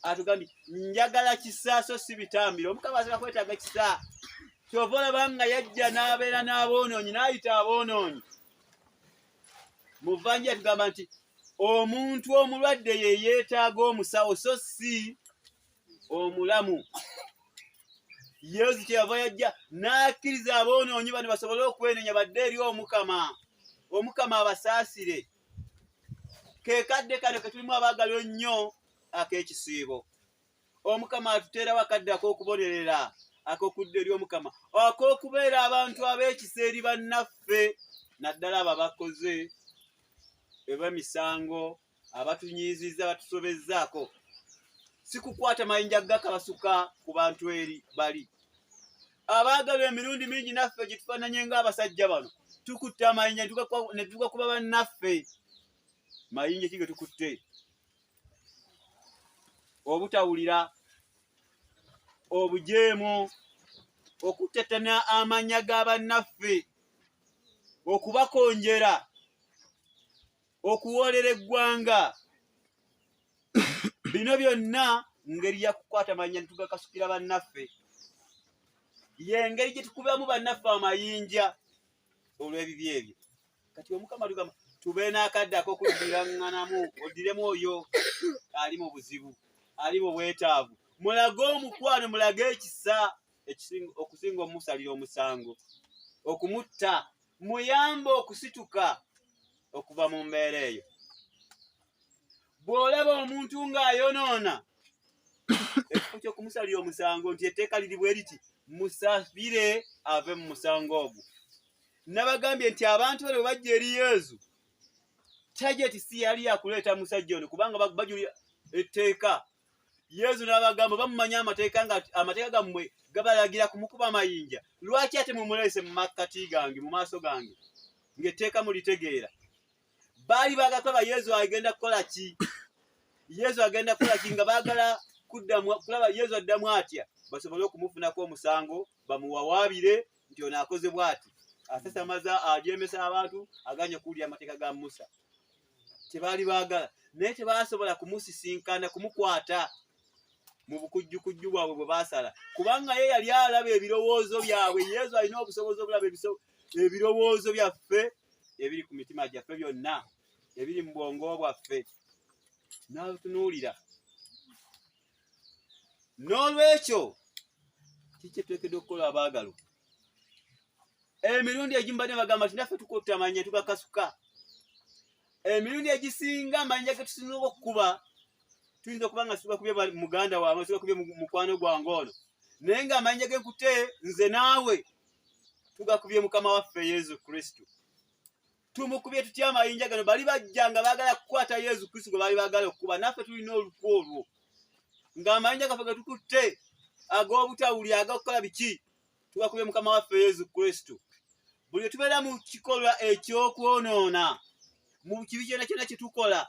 Atugambye njagala kisa so si bitambiro. Omukama asaba kwetaaga kisa. Kyova olaba nga yajja n'abeera n'aboonoonyi n'ayita aboonoonyi. Mu Vvanjiri tugamba nti omuntu omulwadde ye yeetaaga omusawo so si omulamu. Yesu kyeyava yajja n'akkiriza aboonoonyi bano basobole okwenenya badde eri Omukama. Omukama abasaasire. Ke kadde kano ke tulimu abaagalwa ennyo ak'ekisiibo. Omukama atuteerawo akadde ak'okubonerera ak'okudda eri Omukama ak'okubeera abantu ab'ekisa eri bannaffe naddala abo abakoze eb'emisango abatunyiizizza batusobezzaako. Si kukwata mayinja gakabasuka ku bantu eri bali. Abaagalwa emirundi mingi naffe gye tufaananye ng'abasajja bano tukutta amayinja ne tugakuba bannaffe. Mayinja ki ge tukutte? Obutawulira, obujeemu, okutetana amannya g'abannaffe, okubakonjera, okuwoolera eggwanga. Bino byonna ngeri ya kukwata amannya ne tugakasukira bannaffe. Y'engeri gye tukubamu bannaffe amayinja olw'ebibi ebyo. Kati Omukama tugamba tubeere n'akadde ak'okuddiranganamu oddiremu oyo ali mu buzibu ali mu bwetaavu. Mulage omukwano mulage ekisa okusinga omusalira omusango okumutta muyambe okusituka okuva mu mbeera eyo. Bw'olaba omuntu ng'ayonoona ekifo ky'okumusalira omusango nti etteeka liri bwe riti musafire ave mu musango ogwo. Nabagambye nti abantu bano bajja eri Yesu tajeti si yali yakuleeta musajja ono kubanga bajulira etteeka Yesu n'abagamba bamumanya amateeka nga amateeka gammwe gabalagira kumukuba amayinja. Lwaki ate mumulese mu makkati gange mu maaso gange ng'etteeka mulitegeera? Baali baagala kulaba Yesu agenda kukola ki? Yesu agenda kukola ki nga baagala kuddamu kulaba Yesu addamu atya basobole okumufunako omusango bamuwawaabire nti ono akoze bw'ati asasamaza ajeemesa abantu aganye okuwulira amateeka ga Musa. Tebaali baagala naye tebaasobola kumusisinkana kumukwata mu bukujjukujju bwabwe bwe baasala kubanga ye yali alaba ebirowoozo byabwe. Yesu alina obusobozi obulaba ebirowoozo byaffe ebiri ku mitima gyaffe byonna ebiri mu bwongo bwaffe n'atunuulira. N'olwekyo kiki twekedde okukola abaagalo? Emirundi egimu badde bagamba nti naffe tukotta amanya tugakasuka. Emirundi egisinga amanya ge tusinza okukuba tuyinza okuba nga tugakubye muganda wange tugakubye mukwano gwange ono naye ng'amanya ge nkute nze naawe tugakubye Mukama waffe Yesu Kristo. Tumukubye tutya amayinja gano? Bali bajja nga baagala kukwata Yesu Kristo gwe baali baagala okukuba. Naffe tulina olukwa olwo ng'amayinja gaffe ge tukutte ag'obutawuli agakukola biki tugakubye Mukama waffe Yesu Kristo. Buli tubeera mu kikolwa ekyokwonoona mu kibi kyonna kyonna kye tukola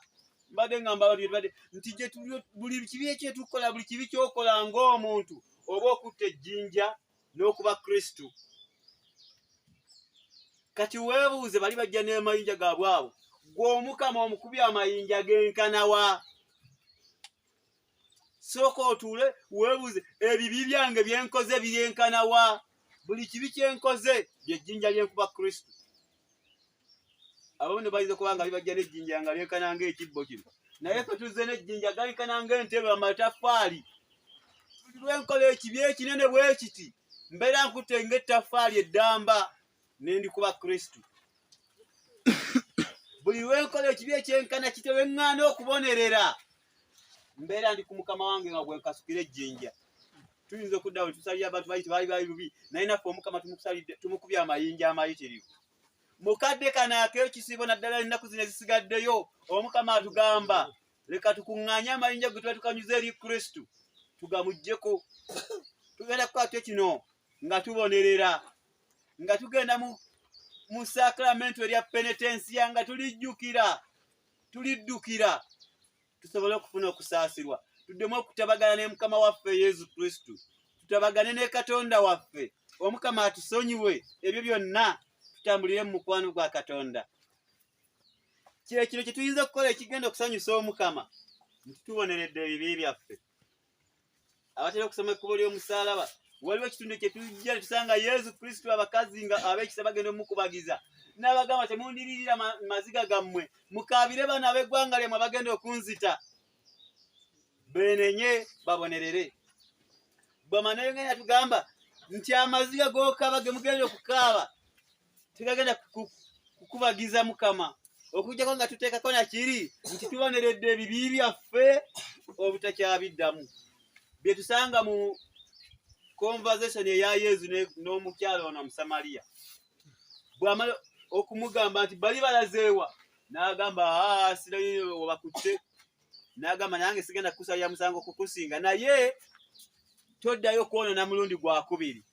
mbadde ngamba nti buli kibi ekyetukola buli kibi kyokola ng'omuntu oba okutta ejjinja n'okuba Kristo. Kati weebuuze bali bajja n'amayinja gaabwe abo gw'omukama omukubye amayinja genkanawa? Sooka otuule weebuuze ebibi byange byenkoze biryenkanawa? Buli kibi kyenkoze ly'ejjinja lyenkuba Kristo. Abamu ne bayinza okuba nga bajja n'ejjinja nga lyenkana ng'ekibbo kino naye fe tuzze n'ejjinja galenkana ng'entebe amataffaali. Lwenkola ekibi ekinene bwe kiti mbeera nkutte ng'ettaffaali eddamba n'endikuba Kristo. Buli lwenkola ekibi ekyenkana kite lweŋŋaana okubonerera mbeera ndi ku Mukama wange nga gwe nkasukira ejjinja. Tuyinza okuddawo ne tusalira abantu baali bubi naye naffe Omukama tumukubye amayinja amayitirivu. Mukadde kano ak'ekisibo naddala ennaku zino ezisigaddeyo Omukama atugamba leka tukuŋŋaanye amayinja ge tuba tukanyuza eri Kristo tugamuggyeko. Tugenda kukwata kino nga tubonerera nga tugenda mu sakramento erya penetensiya nga tuliddukira tusobole okufuna okusaasirwa. Tuddemu okutabagana ne Mukama waffe Yesu Kristo, tutabagane ne Katonda waffe. Omukama atusonyiwe ebyo byonna tutambulire mu mukwano gwa Katonda. Kino kye tuyinza okukola ekigenda okusanyusa Omukama nti tuboneredde ebibi byaffe. Abatera okusoma ekkubo ly'omusaalaba waliwo ekitundu kye tujja ne tusanga Yesu Kristo abakazi nga ab'ekisa bagenda omukubagiza n'abagamba temundiririra maziga gammwe mukaabire bana ab'eggwanga lyemmwe abagenda okunzita beenenye babonerere. Bw'amanayo ngenda tugamba nti amaziga g'okaaba ge mugenda okukaaba tegagenda kukubagiza Mukama okujjako nga tuteekako nakiri nti tuboneredde ebibi byaffe obutakyabiddamu. Bye tusanga mu conversation eya Yesu n'omukyala ono Omusamaliya. Bw'amala okumugamba nti bali balazeewa n'agamba sirayi obakutte n'agamba nange sigenda kukusalira musango kukusinga naye toddayo kwonoona mulundi gwakubiri.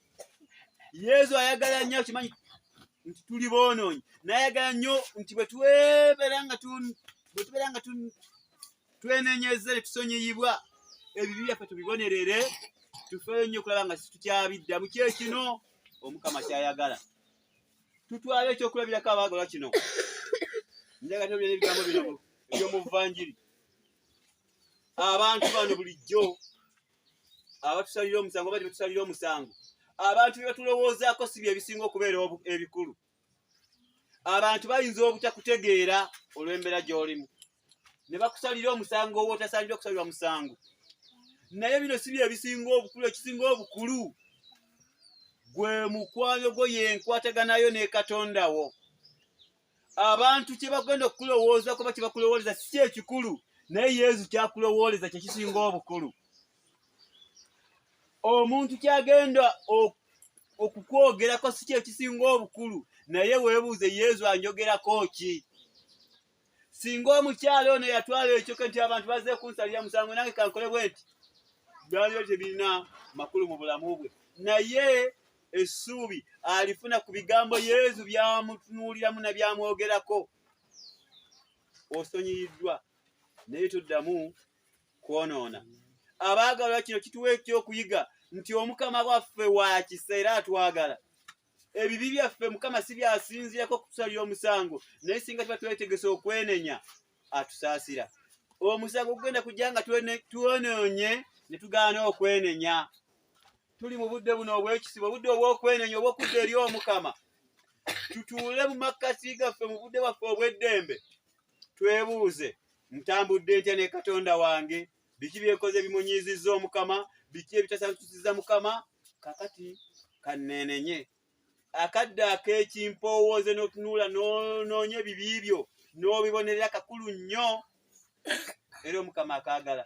Yesu ayagala nnyo kimanyi nti tuli boonoonyi n'ayagala nnyo nti bwe tubeera nga twenenyeze ne tusonyiyibwa ebibi byaffe tubibonerere tufeeyo nnyo okulaba nga situkyabiddamu. Kyekino Omukama kyayagala. Tutwale ekyokulabirako abaagalwa kino. Njaga tobira n'ebigambo bino eby'omu Vvanjiri. Abantu bano bulijjo abatusalira omusango bati betusalira omusango abantu bye batulowoozaako si bye bisinga okubeera ebikulu. Abantu bayinza obutakutegeera olw'embeera gy'olimu ne bakusalira omusango oba otasalira okusalirwa musango naye bino si bye bisinga obukulu. Ekisinga obukulu gwe mukwano gwo yenkwataganayo ne Katonda wo. Abantu kye bagenda okukulowooza kuba kye bakulowooleza si ekikulu naye Yesu kyakulowooleza kye kisinga obukulu. Omuntu kyagenda okukwogerako si kye kisinga obukulu naye weebuuze Yesu anjogerako ki? Singa omukyala ono yatwala ekyo nti abantu bazze kunsalira musango nange kankole bwe nti byali tebirina makulu mu bulamu bwe, naye essuubi alifuna ku bigambo Yesu byamutunuuliramu na byamwogerako. Osonyiyiddwa naye tuddamu kwonoona. Abaagalwa kino kituwa ekyokuyiga nti Omukama waffe wa kisa era atwagala. Ebibi byaffe Mukama si byasinzirako kutusalira omusango, naye singa tuba twetegese okwenenya atusaasira. Omusango gugenda kujja nga twonoonye ne tugaana okwenenya. Tuli mu budde buno obw'ekisibo, budde obw'okwenenya obw'okudda eri Omukama. Tutuule mu makkati gaffe mu budde bwaffe obw'eddembe, twebuuze, ntambudde ntya ne Katonda wange? Biki byekoze bimunyizizza Omukama? Biki ebitasatusizza Mukama? Kakati kanneenenye. Akadde ak'ekimpowooze n'otunuula n'onoonye ebibi byo n'obibonerera kakulu nnyo era Omukama akaagala.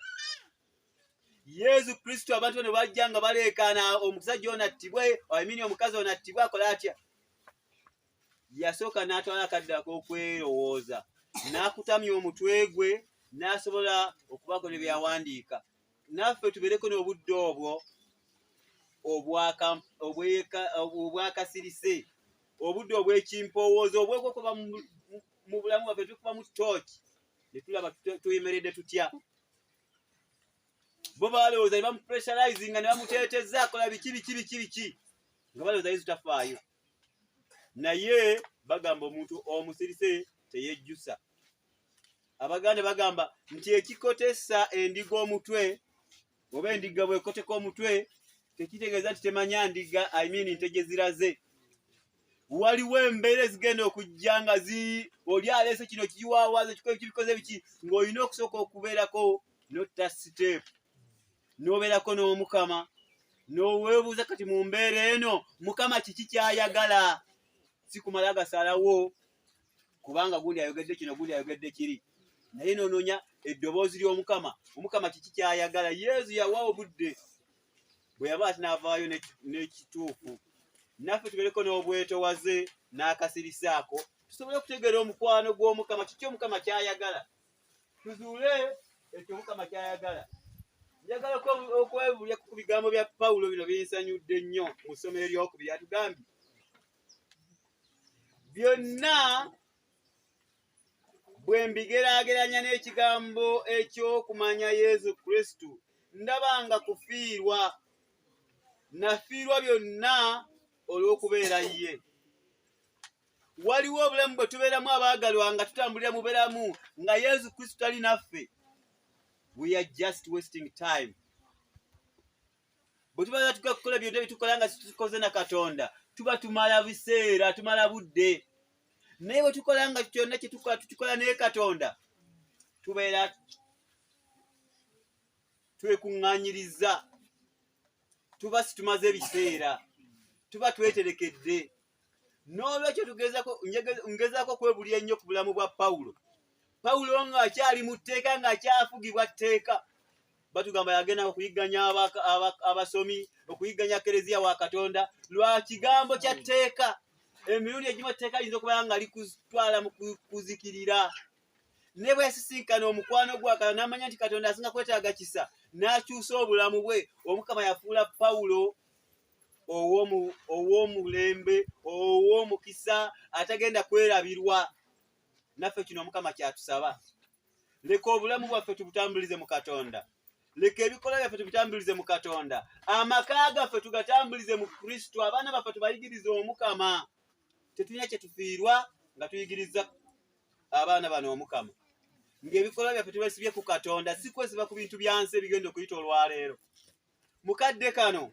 Yesu Kristo abantu bano bajja nga baleekaana omusajja ono attibwe, omukazi ono attibwe, akola atya? Yasooka n'atwala akadde ak'okwerowooza, n'akutamya omutwe gwe, n'asobola okubaako ne byawandiika. Naffe tubeereko n'obudde obwo obwakasirise, obudde obw'ekimpowoozo obw'okuba mu bulamu bwaffe tukuba mu tooki ne tulaba tuyemeredde tutya. Bo balowooza ne bamupressurizinga ne bamuteeteza akola biki nga balowooza Yesu tafaayo. Naye bagamba omuntu omusirise teyejjusa. Abaganda bagamba nti ekikotesa endiga omutwe oba endiga bw'ekoteka omutwe tekitegeeza nti temanya ndiga, nte ziraze. Waliwo embeera ezigenda okujja nga oli aleese kino kiwaawaza kibikoze biki, ng'olina okusooka okubeerako notta siteepu, n'obeerako n'Omukama, n'oweebuuza kati mu mbeera eno Mukama kiki kyayagala? Si kumala gasalawo kubanga gundi ayogedde kino gundi ayogedde kiri, naye n'onoonya eddoboozi ly'Omukama. Omukama kiki kyayagala? Yesu yawa obudde bwe yaba ati n'avaayo n'ekituufu. Naffe tubeereko n'obwetowaze n'akasirisaako, tusobole okutegeera omukwano gw'Omukama, kiki Omukama kyayagala. Tuzuule ekyo Omukama kyayagala. Njagala okwebulya ku bigambo bya Pawulo bino binsanyudde nnyo mu ssomo eryokubiri. Atugambye byonna bwe mbigeraageranya n'ekigambo eky'okumanya Yesu Kristo, ndaba nga kufiirwa. Nafiirwa byonna olw'okubeera ye. Waliwo obulamu bwe tubeeramu abaagalwa nga tutambulira mu bulamu nga Yesu Kristo tali naffe. We are just wasting time. Bwe tuba tukakola byonna bitukola nga situkoze na Katonda, tuba tumala biseera, tumala budde. Naye bwe tukola nga kyonna kye tukikola ne Katonda, tubeera twekuŋŋaanyiriza, tuba situmaze ebiseera, tuba tweterekedde. N'olwekyo ngezaako kwebulya ennyo ku bulamu bwa Pawulo. Pawulo ng'akyali mu tteeka, ng'akyafugibwa tteeka. Batugamba yagenda okuyigganya abasomi, okuyigganya Kereziya wa Katonda lwa kigambo kya tteeka. Emirundi egimu etteeka liyinza okuba nga likutwala mu kuzikirira. Ne bwe yasisinkana omukwano gwa Katonda n'amanya nti Katonda asinga kwetaaga kisa, n'akyusa obulamu bwe, Omukama yafuula Pawulo ow'omulembe, ow'omukisa, atagenda kwerabirwa. Naffe kino Omukama kyatusaba. Leka obulamu bwaffe tubutambulize mu Katonda. Leka ebikolwa byaffe tubitambulize mu Katonda. Amaka gaffe tugatambulize mu Kristo. Abaana baffe tubayigirize Omukama. Tetulina kye tufiirwa nga tuyigiriza abaana bano Omukama. Ng'ebikolwa byaffe tubesibye ku Katonda, si kwesiba ku bintu byansi ebigenda okuyita olwaleero. Mukadde kano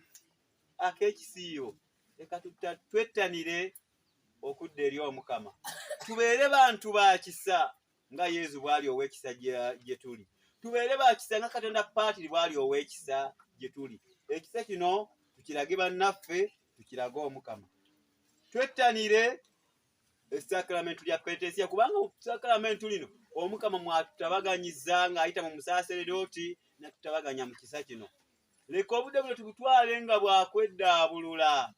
ak'ekisiibo, leka twettanire okudda eri Omukama. Tubeere bantu ba kisa nga Yesu bw'ali ow'ekisa gye tuli. Tubeere ba kisa nga Katonda Paatiri bw'ali ow'ekisa gye tuli. Ekisa kino tukirage bannaffe, tukirage Omukama. Twettanire essakramentu lya Penteesiya, kubanga mu ssakramentu lino Omukama mwatutabaganyizza ng'ayita mu musaaseredooti n'atutabaganya mu kisa kino. Leka obudde buno tubutwale nga bwakweddaabulula,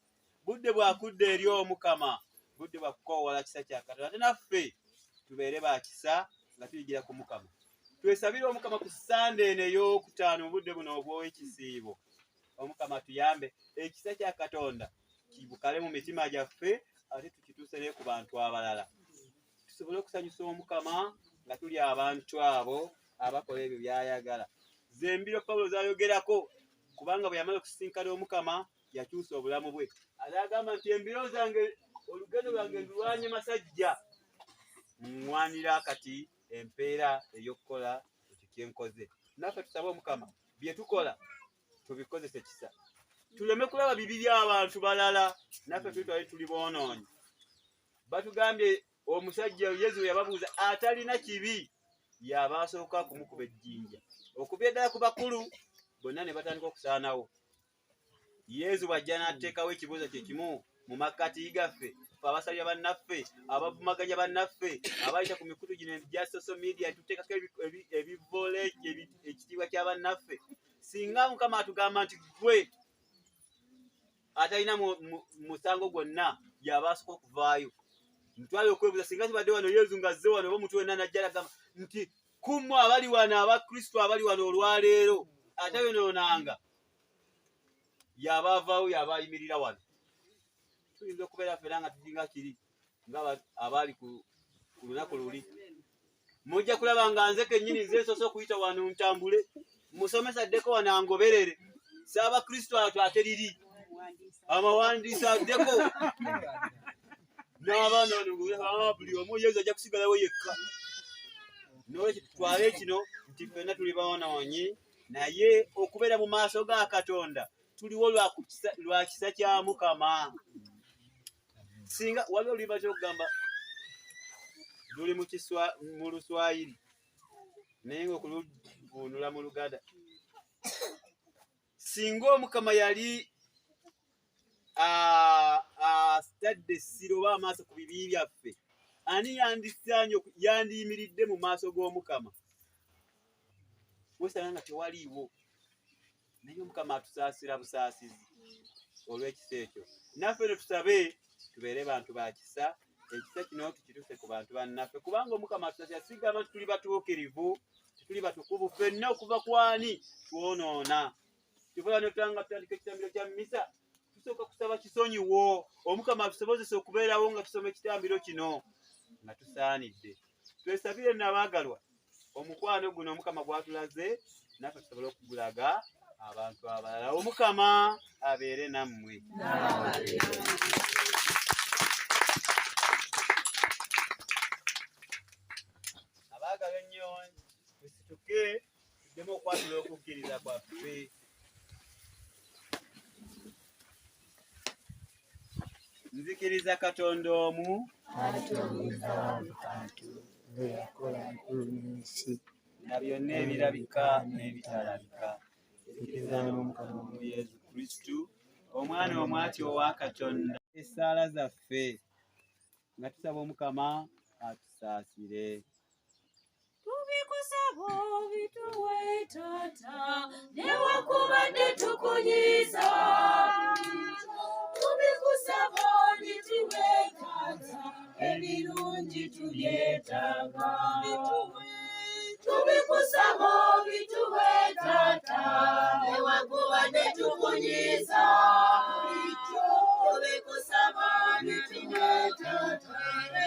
budde bwakudda eri Omukama, budde bwakukoowoola kisa kya Katonda. Ate naffe tubeere ba kisa nga tuyigira ku Mukama. Twesabire Omukama ku Sande eno ey'okutaano mu budde buno obw'ekisiibo. Omukama tuyambe ekisa kya Katonda kibukale mu mitima gyaffe ate tukituuse ku bantu abalala. Tusobole okusanyusa Omukama nga tuli abantu abo abakola ebyo by'ayagala. Zembiro Pawulo z'ayogerako kubanga bwe yamala okusisinkana Omukama yakyusa obulamu bwe. Agamba nti embiro zange olugendo lwange ndulwanye masajja. Nwanira kati empeera ey'okukola ekyo kye nkoze. Naffe tusabe Omukama bye tukola tubikozese kisa. Tuleme kulaba bibi by'abantu balala naffe tuli boonoonyi. Batugambye omusajja Yezu yababuuza atalina kibi y'abasooka kumukuba ejjinja. Okubya ddala ku bakulu bonna ne batandika okusaanawo. Yezu bw'ajja n'ateekawo ekibuuzo kye kimu mu makkati gaffe, ffe abasabya bannaffe, abavumaganya bannaffe, abayita ku mikutu gino egya social media tuteekako ebivvoola ekitiibwa kya bannaffe. Singa Mukama atugamba nti gwe atalina musango gwonna y'aba asooka okuvaayo. Ntwale okwebuuza singa tubadde wano Yezu ng'azze wano oba omuntu wenna n'ajja n'agamba nti kummwe abali wano Abakristo abali wano olwaleero atayonoonanga y'aba avaawo y'aba ayimirira wano. Tuyinza okubeera ffenna nga tuginga kiri nga abali ku lunaku luli. Mujja kulaba nga nze kennyini nze nsoose okuyita wano ntambule musomesa addeko wano angoberere. Ssaabakristo ato ate liri amawandiisi addeko n'abaana bano buli omu Yezu ajja kusigalawo yekka. N'olwekyo tutwale kino nti ffenna tuli boonoonyi naye okubeera mu maaso ga Katonda tuliwo lwa kisa kya Mukama. Singa waliwo lulimba ky'okugamba luli mu Luswayiri naye ng'okuluvunula mu Luganda. Singa Omukama yali asitadde essiro oba amaaso ku bibi byaffe, ani yandiyimiridde mu maaso g'Omukama? Wesanga nga tewaliiwo. Naye Omukama atusaasira busaasizi olw'ekisa ekyo. Naffe ne tusabe tubeere bantu ba kisa. Ekisa kino tukituuse ku bantu bannaffe kubanga Omukama atusaasira. Sigamba nti tuli batuukirivu, tuli batukuvu. Ffenna okuva ku ani twonoona. Tuvola ne tutanga tutandika ekitambiro kya mmisa tusooka kusaba kisonyiwo. Omukama atusobozese okubeerawo nga tusoma ekitambiro kino nga tusaanidde. Twesabire n'abaagalwa omukwano guno Omukama gwatulaze naffe tusobole okugulaga abantu abalala. Omukama abeere nammwe. Abaagalwa ennyo tusituke tuddemu okwatula okukkiriza kwaffe. Nzikiriza Katonda omu na byonna ebirabika n'ebitalabika. Nzikiriza n'Omukama omu Yesu Kristo omwana omwati owa Katonda. Essaala zaffe nga tusaba Omukama atusaasire. Tubikusaba obituwe Taata newakubadde tukunyiiza. Tubikusaba obituwe Taata ebirungi tubyetaaga. Tubikusaba obituwe Taata newakubadde tukunyiiza. Tubikusaba obituwe Taata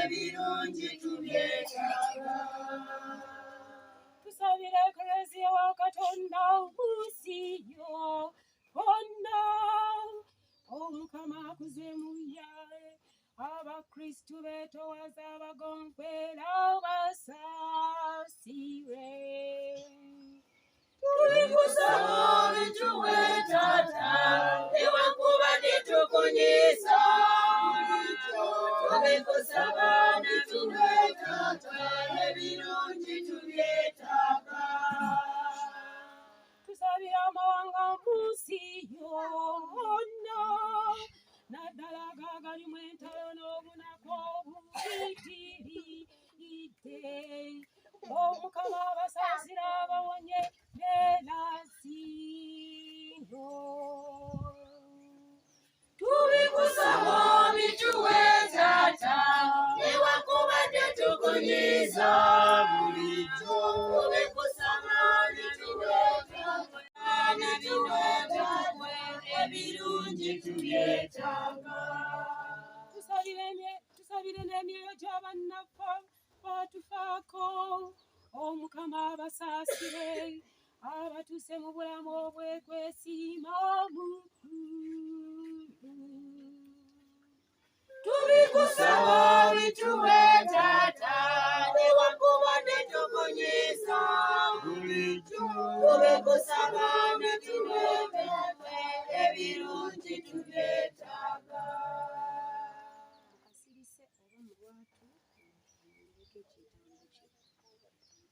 ebirungi tubyetaaga. Tusabire Eklezia wa Katonda nkusiyo bonna. Omukama akuze muyaye Abakristu beetowaza abagonfera basaasire. Tubikusaba obituwe Taata newakubadde tukunyiiza. Tubikusaba obituwe Taata ebirungi tubyetaaga. Tusabire amawanga mu nsi yonna naddala agalimu entalo n'obunaku obuyitiridde. Omukama abasaasira abawonye n'enasiino. Tubikusaba obituwe Taata newakubadde tukunyiiza bulijjo. basabire n'emyoyo gy'abannaffe batufaako omukama abasaasire abatuuse mu bulamu obwekwesiimamu tubikusaba bituwe taata newankubadde tukunyiiza bulijjo tubikusaba bituwe byaffe ebirungi tubyetaaga asirise oba mu lwatu ndeke ekigambo kye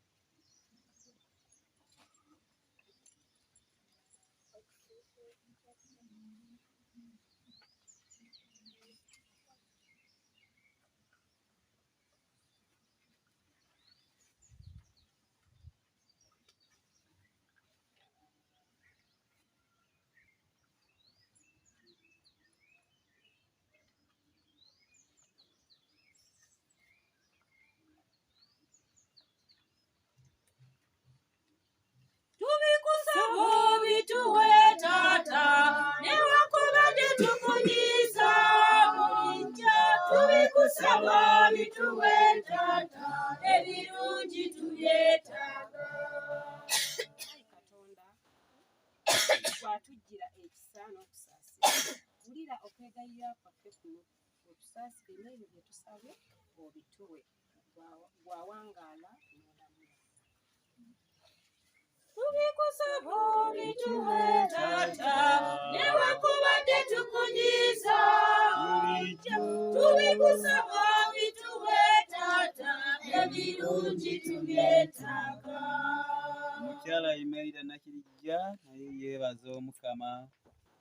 tubikusaba bituwe taata newankubadde tukunyiiza bulijjo tubikusaba bituwe taata ebirungi tubyetaaga Ayi katonda bw'atujjira ekisa n'okusaasira wulira okwegayirira kwaffe kuno otusaasire n'ebyo bye tusabye obituwe bwawangaala n'olamula tubikusaba bituwe taata newankubadde tukunyiiza bulijjo tubikusaba bituwe taata ebirungi tubyetaaga. Omukyala Imelda Nakirijja naye yeebaza Omukama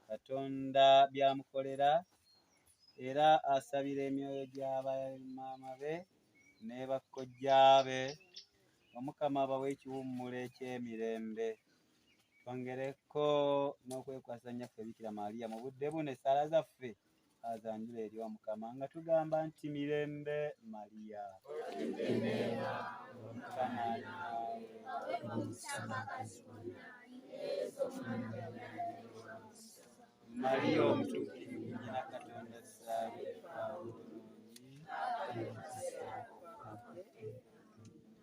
Katonda by'amukolera era asabira emyoyo gy'abamaama be ne bakojja be Omukama abawe ekiwummula eky'emirembe. Twongereko n'okwekwasa nnyaffe Bikira Maria mu budde buno essaala zaffe azanjula eri Omukama nga tugamba nti mirembe Maria. Omukama ali naawe. Maria omutuukirivu nnyina Katonda assaabireko obulungi.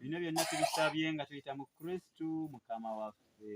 Bino byonna tubisabye nga tuyita mu Kristu Mukama waffe.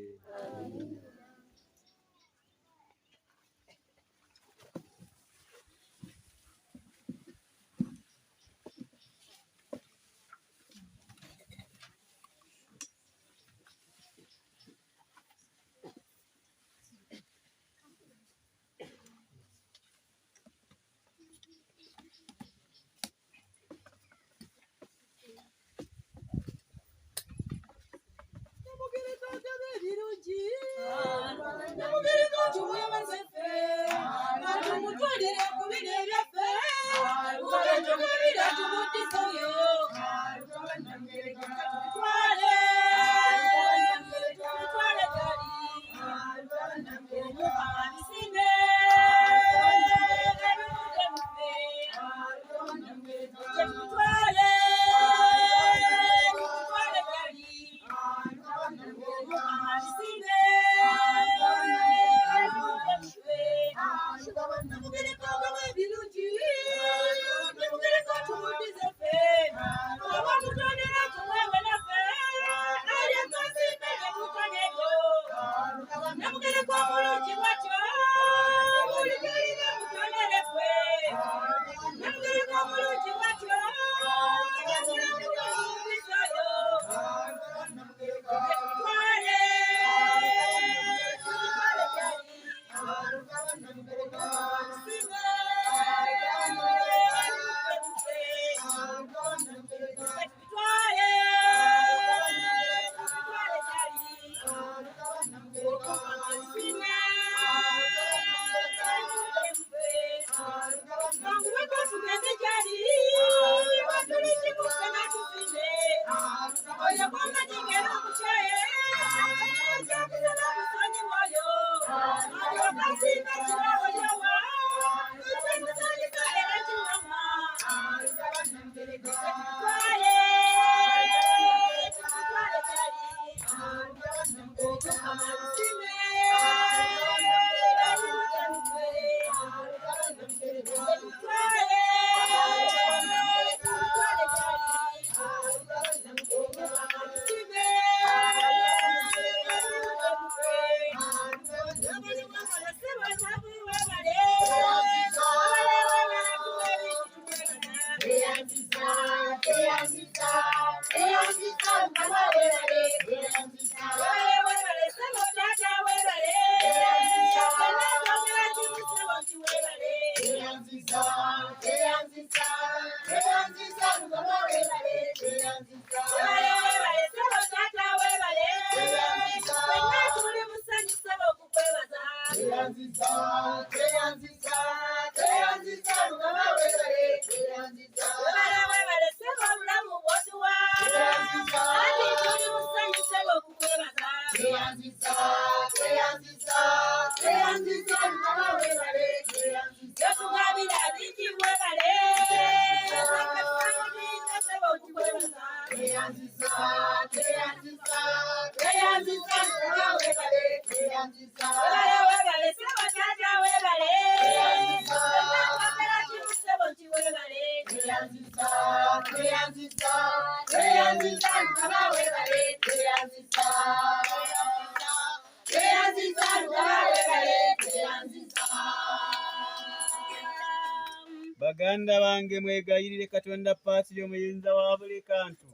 Baganda bange mwegayirire Katonda Patiri omuyinza wa buli kantu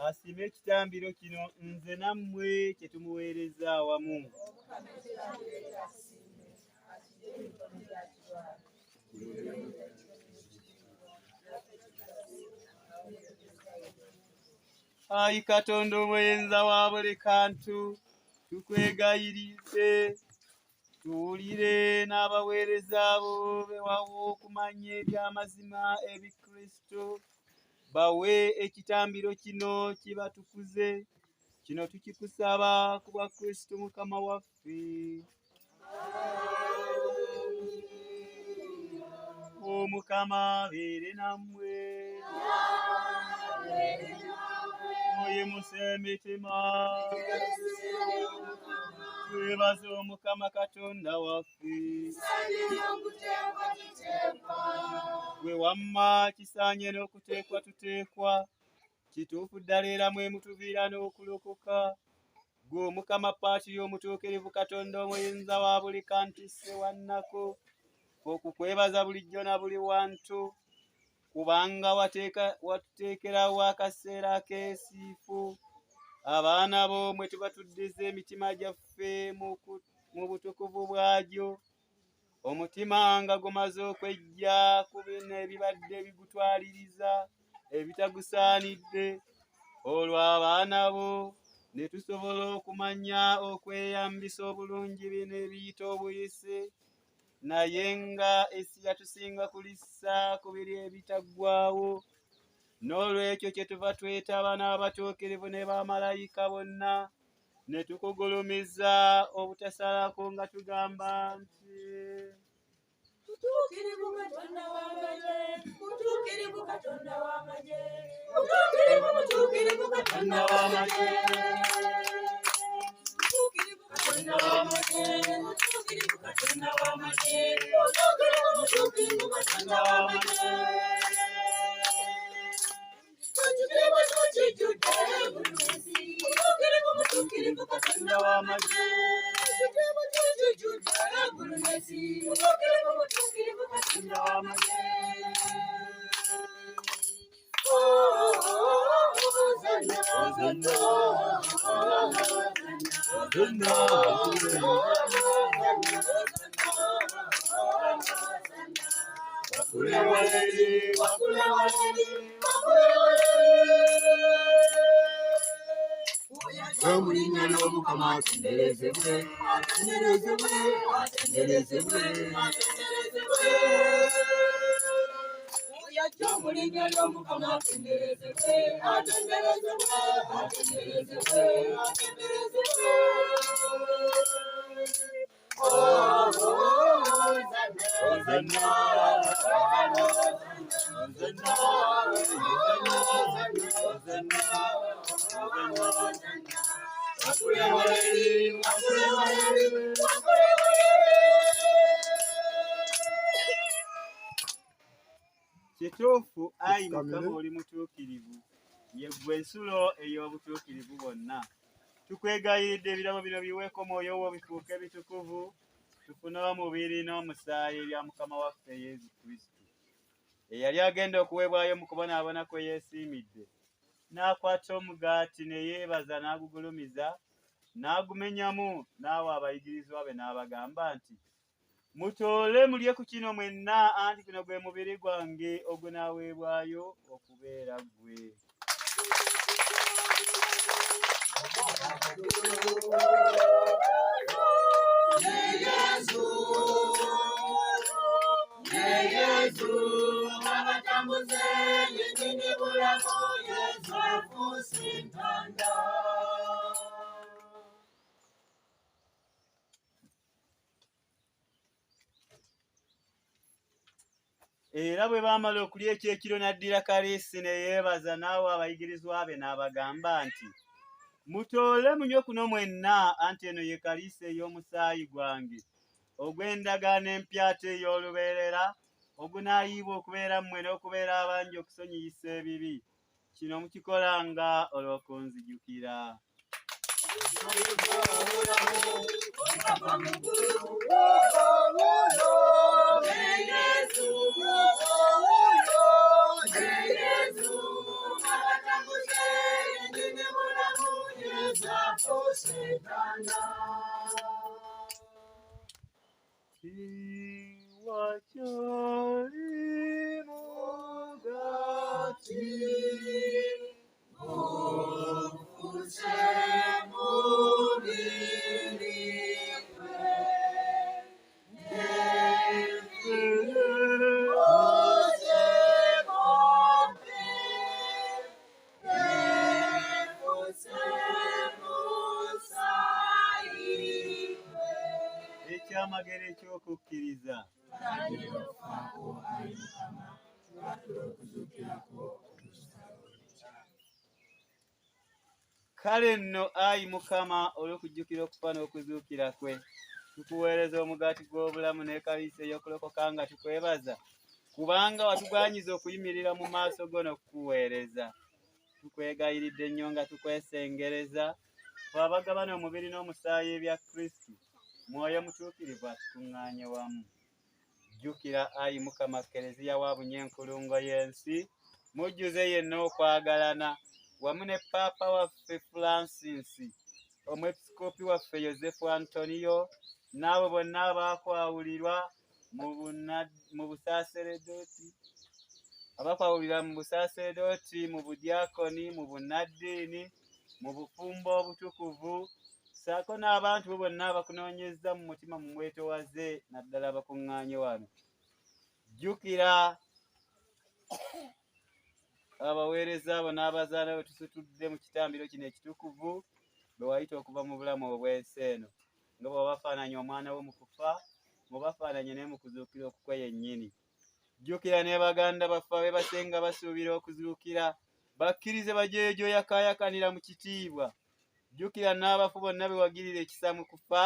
asime ekitambiro kino nze nammwe kye tumuweereza awamu. Ayi Katonda omuyinza wa buli kantu, tukwegayirize tuwulire n'abaweereza abo bewawo okumanya eby'amazima ebikristo, bawe ekitambiro kino kibatukuze. Kino tukikusaba ku bwa Kristo Mukama waffe. Omukama abeere nammwe. Muyimuse emitima. Twebaze Omukama Katonda waffe. Gwe wamma kisaanye n'okuteekwa tuteekwa, kituufu ddala era mwe mutuviira n'okulokoka. Gwe Omukama Patiri omutuukirivu, Katonda omuyinza wa buli kantu, sse wannako, okukwebaza bulijjo na buli wantu, kubanga watuteekerawo akaseera akeesiifu. Abaana bo mwe tuba tuddiza emitima gyaffe mu butukuvu bwagyo, omutima nga gumaze okwejja ku bino ebibadde bigutwaliriza ebitagusaanidde. Olwo abaana bo ne tusobola okumanya okweyambisa obulungi bino ebiyita obuyise, naye nga ensi yatusinga kulissa ku biri ebitaggwaawo. N'olwekyo kyetuva twetaba n'abatuukirivu ne bamalayika bonna, ne tukugulumiza obutasalako nga tugamba nti Mutuukirivu Katonda w'amagye, mutuukirivu Katonda w'amagye, mutuukirivu Katonda w'amagye, mutuukirivu Katonda w'amagye, mutuukirivu Katonda w'amagye, mutuukirivu Katonda w'amagye. Mutuukirivu Katonda w'amagye, mutuukirivu Katonda w'amagye. Hosanna, Hosanna, Hosanna, wakule waleli, wakule waleli, wakule waleli. Omulinnya ly'Omukama atenderezebwe, atenderezebwe, atenderezebwe, atenderezebwe. Yajja omulinnya ly'Omukama atenderezebwe, atenderezebwe, atenderezebwe, atenderezebwe. Hosanna, Hosanna, Hosanna, Hosanna, Hosanna. Wakule waleli, wakule waleli, wakule waleli. kituufu ayi Mukama oli mutuukirivu, ye ggwe ensulo ey'obutuukirivu bwonna. Tukwegayiridde ebirabo bino biweeko omwoyo wo bifuuke bitukuvu, tufune omubiri n'omusaayi ebya Mukama waffe Yesu Kristo. eyali agenda okuweebwayo mu kubonaabona kwe yeesiimidde, n'akwata omugaati ne yeebaza n'agugulumiza, n'agumenyamu, n'awa abayigirizwa be n'abagamba nti, mutoole mulye ku kino mwenna, anti guno gwe mubiri gwange ogunaaweebwayo okubeera ggwe. Yesu, abatambuze yennyini bulamu, Yesu afuuse entanda. Era bwe baamala okulya ekyekiro n'addira kaliisi ne yeebaza n'awa abayigirizwa be n'abagamba nti, mutoole munywe kuno mwenna, anti eno ye kaliisi ey'omusaayi gwange ogw'endagaano empyata ey'olubeerera, ogunaayiibwa okubeera mmwe n'okubeera abangi okusonyiyisa ebibi. Kino mukikolanga olw'okunzijukira. Kiwakyali mugati Ofuse mubiri gwe, ose bombe, efuse musaayi gwe. ekyamagero eky'okukkiriza. Kale nno ayi Mukama, olw'okujjukira okufa n'okuzuukira kwe, tukuweereza omugaati gw'obulamu n'ekaliisi ey'okulokoka nga tukwebaza, kubanga watugwanyiza okuyimirira mu maaso go n'okukuweereza. Tukwegayiridde nnyo nga tukwesengereza, ffe abagabana omubiri n'omusaayi ebya Kristo, Mwoyo mutuukirivu atukuŋŋaanye wamu. Jjukira ayi Mukama Kereziya wa Bunyenkulungo y'ensi, mujjuze yenna okwagalana, wamu ne Paapa waffe Francis, omwepisikoopi waffe Yosefu Antoniyo, n'abo bonna abakwawulirwa mu busaaseredooti, mu budyakoni, mu bunnaddiini, mu bufumbo obutukuvu, ssaako n'abantu bo bonna abakunoonyeza mu mutima mu mwetowaze, naddala abakuŋŋaanye wano. Jjukira abaweereza abo n'abazaana be tusitudde mu kitambiro kino ekitukuvu, be wayita okuva mu bulamu obw'ensi eno, nga bwe wabafaananya omwana wo mu kufa, mubafaananye naye mu kuzuukira okukwe yennyini. Jjukira ne baganda baffe abeebasenga basuubira okuzuukira, bakkirize bajeejo yakaayakanira mu kitiibwa. Jjukira n'abafu bonna be wagirira ekisa mu kufa,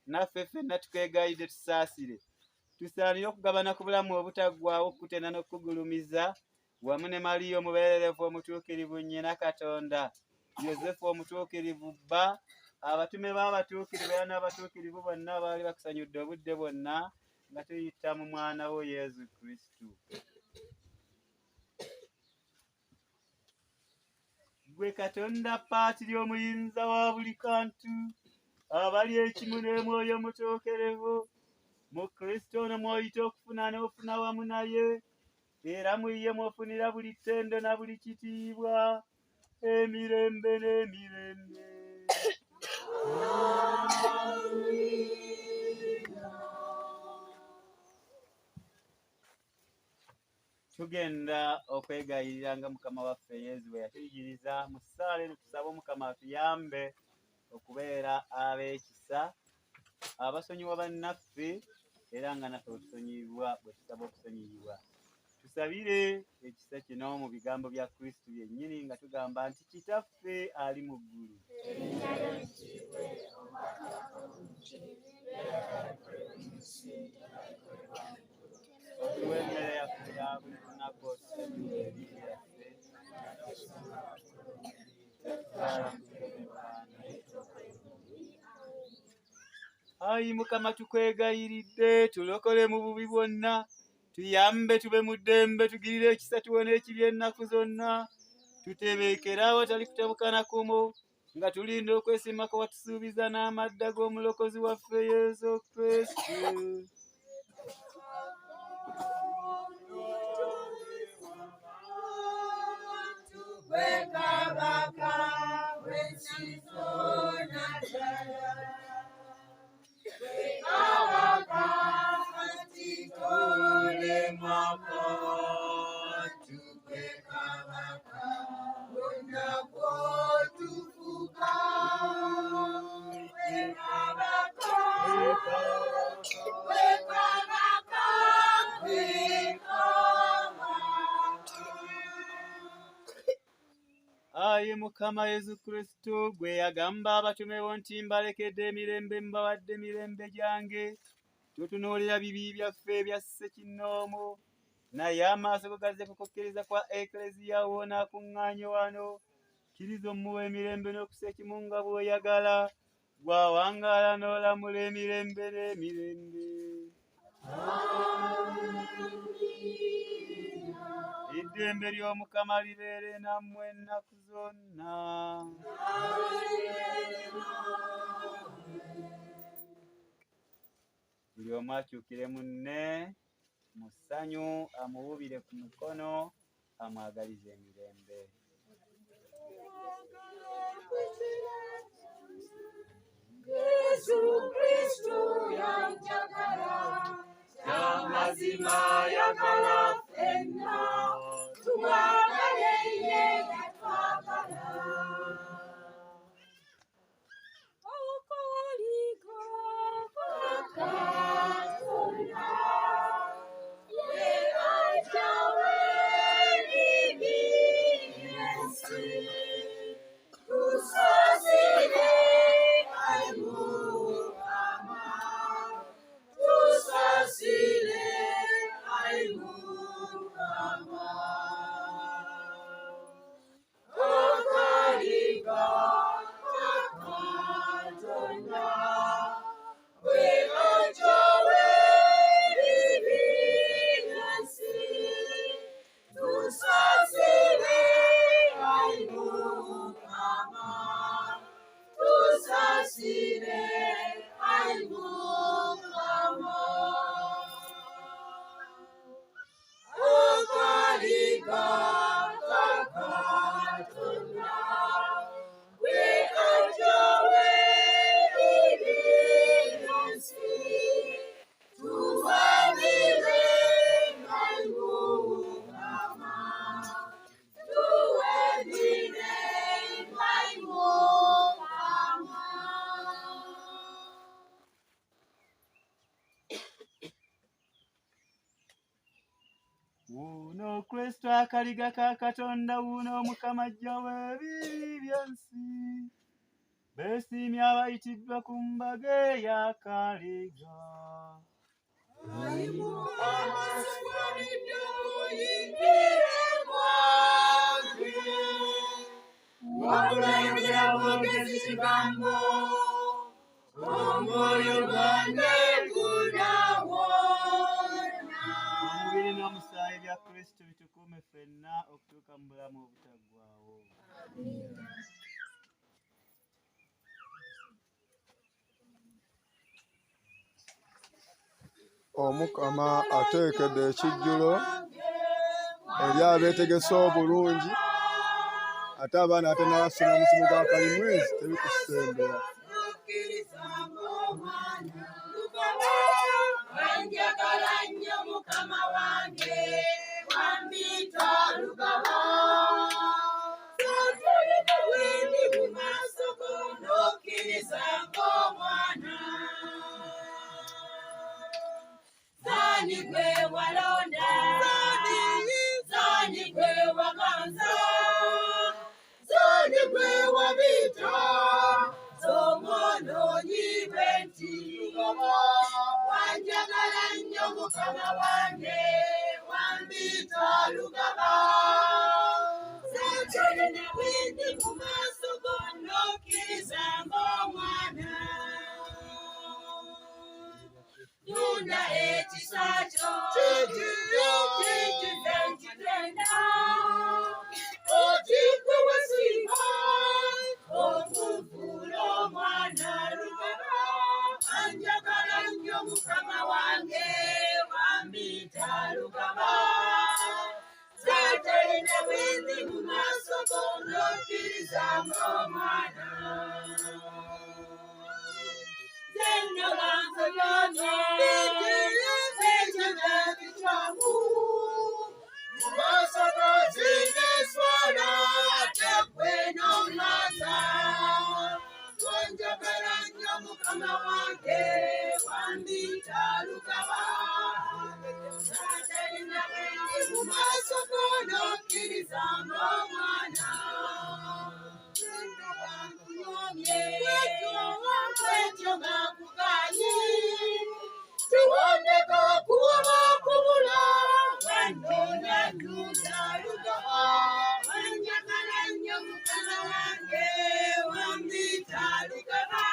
naffe ffenna tukwegaayidde tusaasire. Tusaanire okugabana ku bulamu obutaggwaawo, okutenda n'okugulumiza, wamu ne Mariya omubeererevu omutuukirivu nnyina Katonda, Yosefu omutuukirivu bba, abatume b'abatuukirivu era n'abatuukirivu bonna abaali bakusanyudde obudde bwonna, nga tuyita mu mwana wo Yesu Kristo. Gwe Katonda Paatiri omuyinza wa buli kantu, abali ekimu ne Mwoyo mutuukirivu, mu Kristo ono mw'oyita okufuna n'ofuna wamu naye, era mu ye mw'ofunira buli ttendo na buli kitiibwa, emirembe n'emirembe. Tugenda okwegayiriranga Mukama waffe Yesu bwe yatuyigiriza mu ssaala eno, tusaba Omukama atuyambe okubeera ab'ekisa, abasonyiwa bannaffe, era nga naffe bwe tusonyiyibwa bwe tusaba okusonyiyibwa. Tusabire ekisa kino mu bigambo bya Kristo byennyini nga tugamba nti, Kitaffe ali mu ggulu. Otuwe emmere yaffe ya buli lunaku, otusonyiwe ebibi byaffe. Ayi Mukama tukwegayiridde, tulokole mu bubi bwonna, tuyambe tube mu ddembe, tugirire ekisa tuwone ekibi ennaku zonna, tutebeekere awatali kutabuka na kumu, nga tulinda okwesimako watusuubiza n'amadda g'omulokozi waffe Yesu Kristo. Ayi Mukama Yesu Kristo, gwe yagamba abatume bo nti mbalekedde emirembe, mbawadde emirembe gyange, totunuulira bibi byaffe ebya ssekinnoomu, naye amaaso go gazze ku kukkiriza kwa ekleziya wona akuŋŋaanye wano. Kkiriza omuwa emirembe n'okusa ekimu nga bw'oyagala, gwawangaala n'olamula emirembe n'emirembe. Eddembe ly'Omukama libeere nammwe ennaku zonna. Buli omu akyukire munne mu ssanyu, amuwubire ku mukono, amwagalize emirembe. Yesu Kristo yanjagala, y'amazima yagala ffenna, tumwagale ye yatwagala. Okoligo Katonda, ye ajawe ebibi by'ensi, tusasire ayi Mukama, tusasire ayi Mukama. Okoligo Katonda, we ajawe ebibi by'ensi, tusasire ayi Mukama, tusasire ayi Mukama. Okoligo Katonda, we ajawe ebibi by'ensi, tuwabire ayi Mukama, tuwabire ayi Mukama. Wuuno Kristo akaliga ka Katonda, wuuno Omukama ajjawo ebibi by'ensi. Beesiimye abayitiddwa ku mbaga ey'akaliga. Ayi Mukama, siwanidde oyingire mwange, wabula yogera bwogezi kigambo, omwoyo gwange gunawoona. Omubiri n'omusaayi bya Kristo bitukuume ffenna okutuuka mu bulamu obutaggwaawo. Omukama ateekedde ekijjulo eri abeetegese obulungi, ate abaana ate n'abasoma omusimu gwa kalimwezi tebikusembera. Wanjagala nnyo Mukama wange, wambita Lugaba. Satolina wendi mu maaso go, n'okkiriza ng'omwana. Zani gwe walonda, zani gwe waganza, zani gwe wabita, z'omwonoonyi b'enti. Wanjagala nnyo Mukama wange, wambita Lugaba. Satolina wendi mu maaso go, n'okkiriza ng'omwana. Tunda ekisa kyo n'okkirizamu omwana zenno bansobyonye ekyo nakikyamu mu maaso gozineswala ate gwe n'omwaza wanjagala nnyo mukama wange wambita lugaba atalina bwendi mu maaso go n'okkirizamu omwana bwetyo bakuganye tewondeka okuba okubula wannoonya nnunda lugaba wanjagala nnyo mukama wange wambita lugaba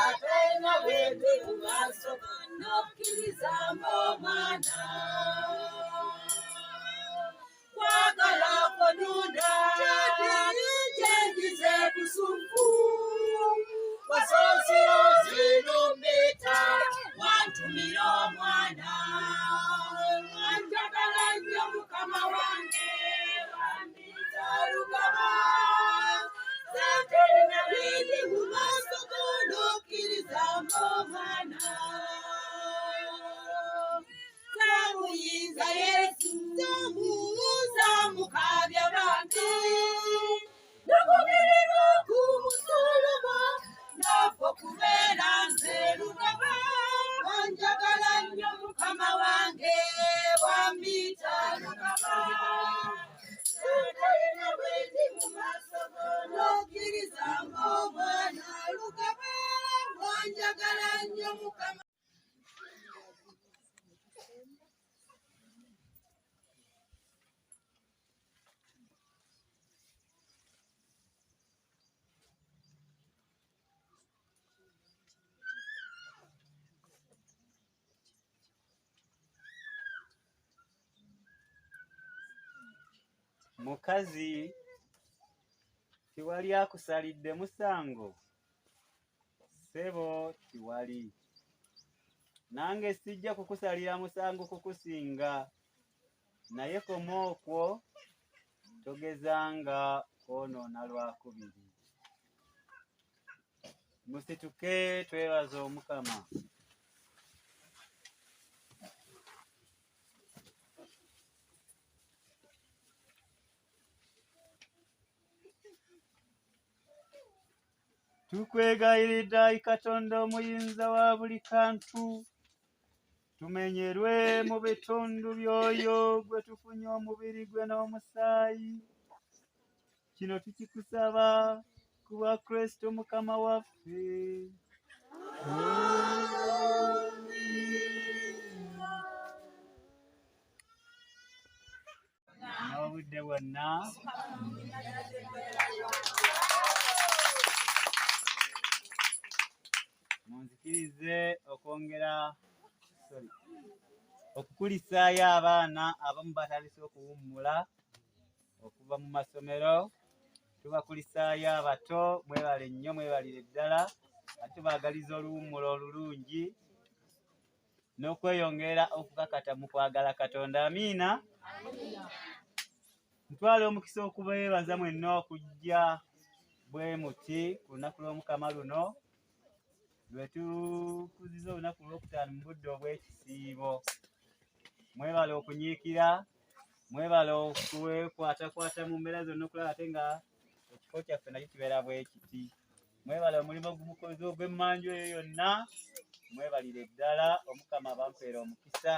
atalina bwendi mu maaso go n'okkirizamu omwana kwagala konunda kyendize busufu wasoosera ozinumbita wantumira omwana wanjagala nnyo mukama wange wambita lugaba satalina bindi mu maaso go n'okkirizamu omwana samuyinza yesu samukabya bange nakubirirwa ku musalaba naffe okubeera nze lugaba wanjagala nnyo mukama wange wambita lugaba satalina bwendi mu maaso go n'okkirizamu omwana lugaba wanjagala nnyo mukama mukazi tiwali akusalidde musango ssebo tiwali nange sijja kukusalira musango kukusinga naye koma okwo togezanga kwonoona lwakubiri musituke twebaze omukama tukwegayiridde Ayi Katonda omuyinza wa buli kantu tumenyerwe mu bitundu byoyo gwe tufunye omubiri gwe n'omusaayi kino tukikusaba ku bwa Kristo mukama waffe n'obudde bwonna munzikirize okwongera okukulisaayo abaana abamu batandise okuwummula okuva mu masomero tubakulisaayo abato mwebale nnyo mwebalire ddala ate tubaagaliza oluwummulo olulungi n'okweyongera okukakata mu kwagala Katonda amiina ntwala omukisa okubeebaza mwenna okujja bwe muti ku lunaku lw'omukama luno lwe tukuziza olunaku lwokutaano mu budde obw'ekisiibo mwebale okunyiikira mwebale okwekwatakwata mu mbeera zonna okulaba ate nga ekifo kyaffe nakyo kibeera bwe kiti mwebale omulimu ogumukozi ogw'emmanju eyo yonna mwebalire ddala omukama bampeera omukisa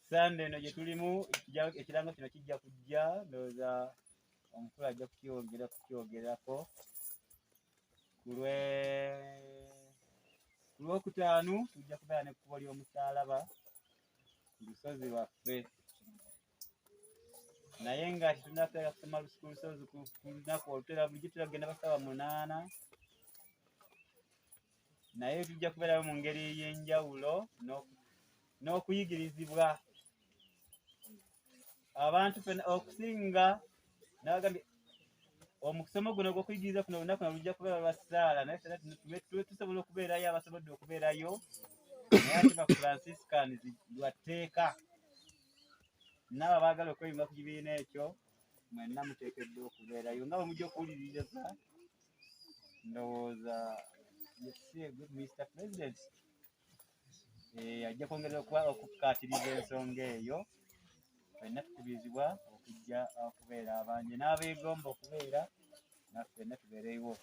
sande eno gye tulimu ekirango kino kijja kujja ndowooza omukulu ajja kukyogerako ku lwokutaano tujja kubeera n'ekkubo ly'omusaalaba ku lusozi lwaffe naye nga tetunatera kusoma ku lusozi ku lunaku olutera bulijjo turagenda basaba 8 naye tujja kubeerayo mu ngeri ey'enjawulo n'okuyigirizibwa abantu okusinga nabagambye omusomo guno gw'okuyigiriza kuno olunaku lujja kubeera lwa ssaala naye tusobola okubeerayo abasobodde okubeerayo naye ate ba Franciscans lwa tteeka nabo baagala okweyunga ku kibiina ekyo mwenna muteekeddwa okubeerayo nga bwe mujja okuwuliriza ndowooza Mr. President ajja kwongera okukaatiriza ensonga eyo ffenna tukubirizibwa okujja okubeera abangi n'abeegomba okubeera naffe ffenna tubeerewo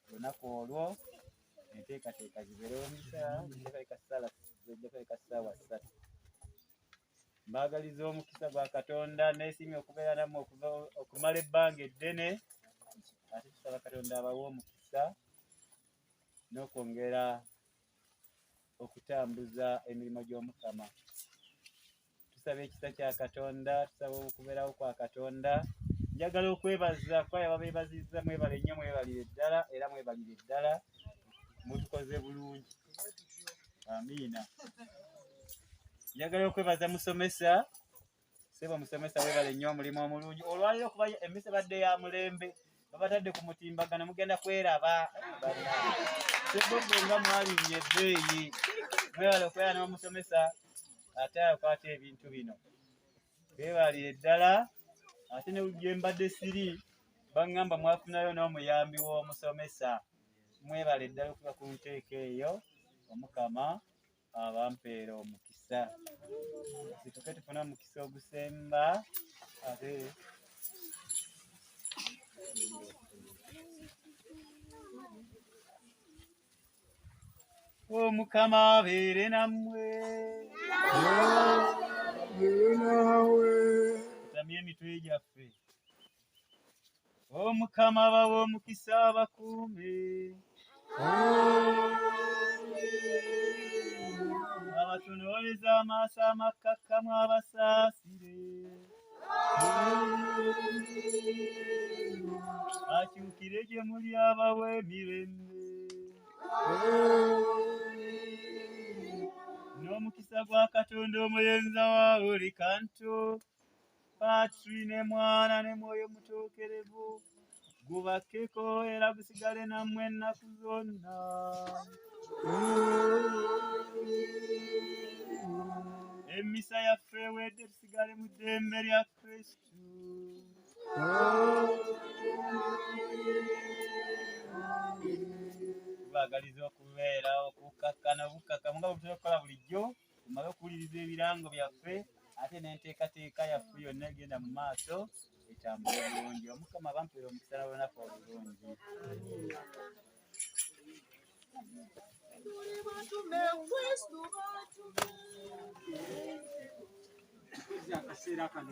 olunaku olwo enteekateeka zibeerewo enteekateeka ssaawa 3 mbaagaliza omukisa gwa Katonda neesimye okubeera nammwe okumala ebbanga eddene ate tusaba Katonda abawe omukisa n'okwongera okutambuza emirimu gy'Omukama. Tusaba ekisa kya Katonda, tusaba okubeerawo kwa Katonda. Njagala okwebaza kwaya babeebazizza, mwebale nnyo, mwebalire ddala era mwebalire ddala, mutukoze bulungi. Amiina. Njagala okwebaza musomesa, sebo musomesa weebale nnyo omulimu omulungi. Olwaliro kuba emmisa badde ya mulembe, babatadde ku mutimbagano mugenda kweraba. Sebogo nga mwalinnye ebbeeyi, mwebale okwera n'omusomesa ate akwata ebintu bino. Weebalire ddala ate ne gye mbadde siri baŋŋamba mwafunayo n'omuyambi w'omusomesa. Mwebale ddala okuba ku nteeka eyo, Omukama abampeera omukisa. Situke tufune omukisa ogusemba ate Omukama abeere nammwe. Tutamye emitwe gyaffe. Omukama abawe omukisa abakuume. Abatunuuliza amaaso amakkakkamu abasaasire. Akyukire gye muli abawe emirembe. N'omukisa gwa Katonda omuyenza wa buli kantu, Patri ne Mwana ne Mwoyo Mutuukirivu gubakkeko era gusigale nammwe ennaku zonna. Emmisa yaffe ewedde, tusigale mu ddembe lya Kristo. Tubaagaliza okubeera okukkakkana obukakkamu nga bwe tutera okukola bulijjo, tumale okuwuliriza ebirango byaffe ate n'enteekateeka yaffe yonna egenda mu maaso etambule bulungi. Omukama bampeera omukisa n'olunaku olulungi. Akaseera kano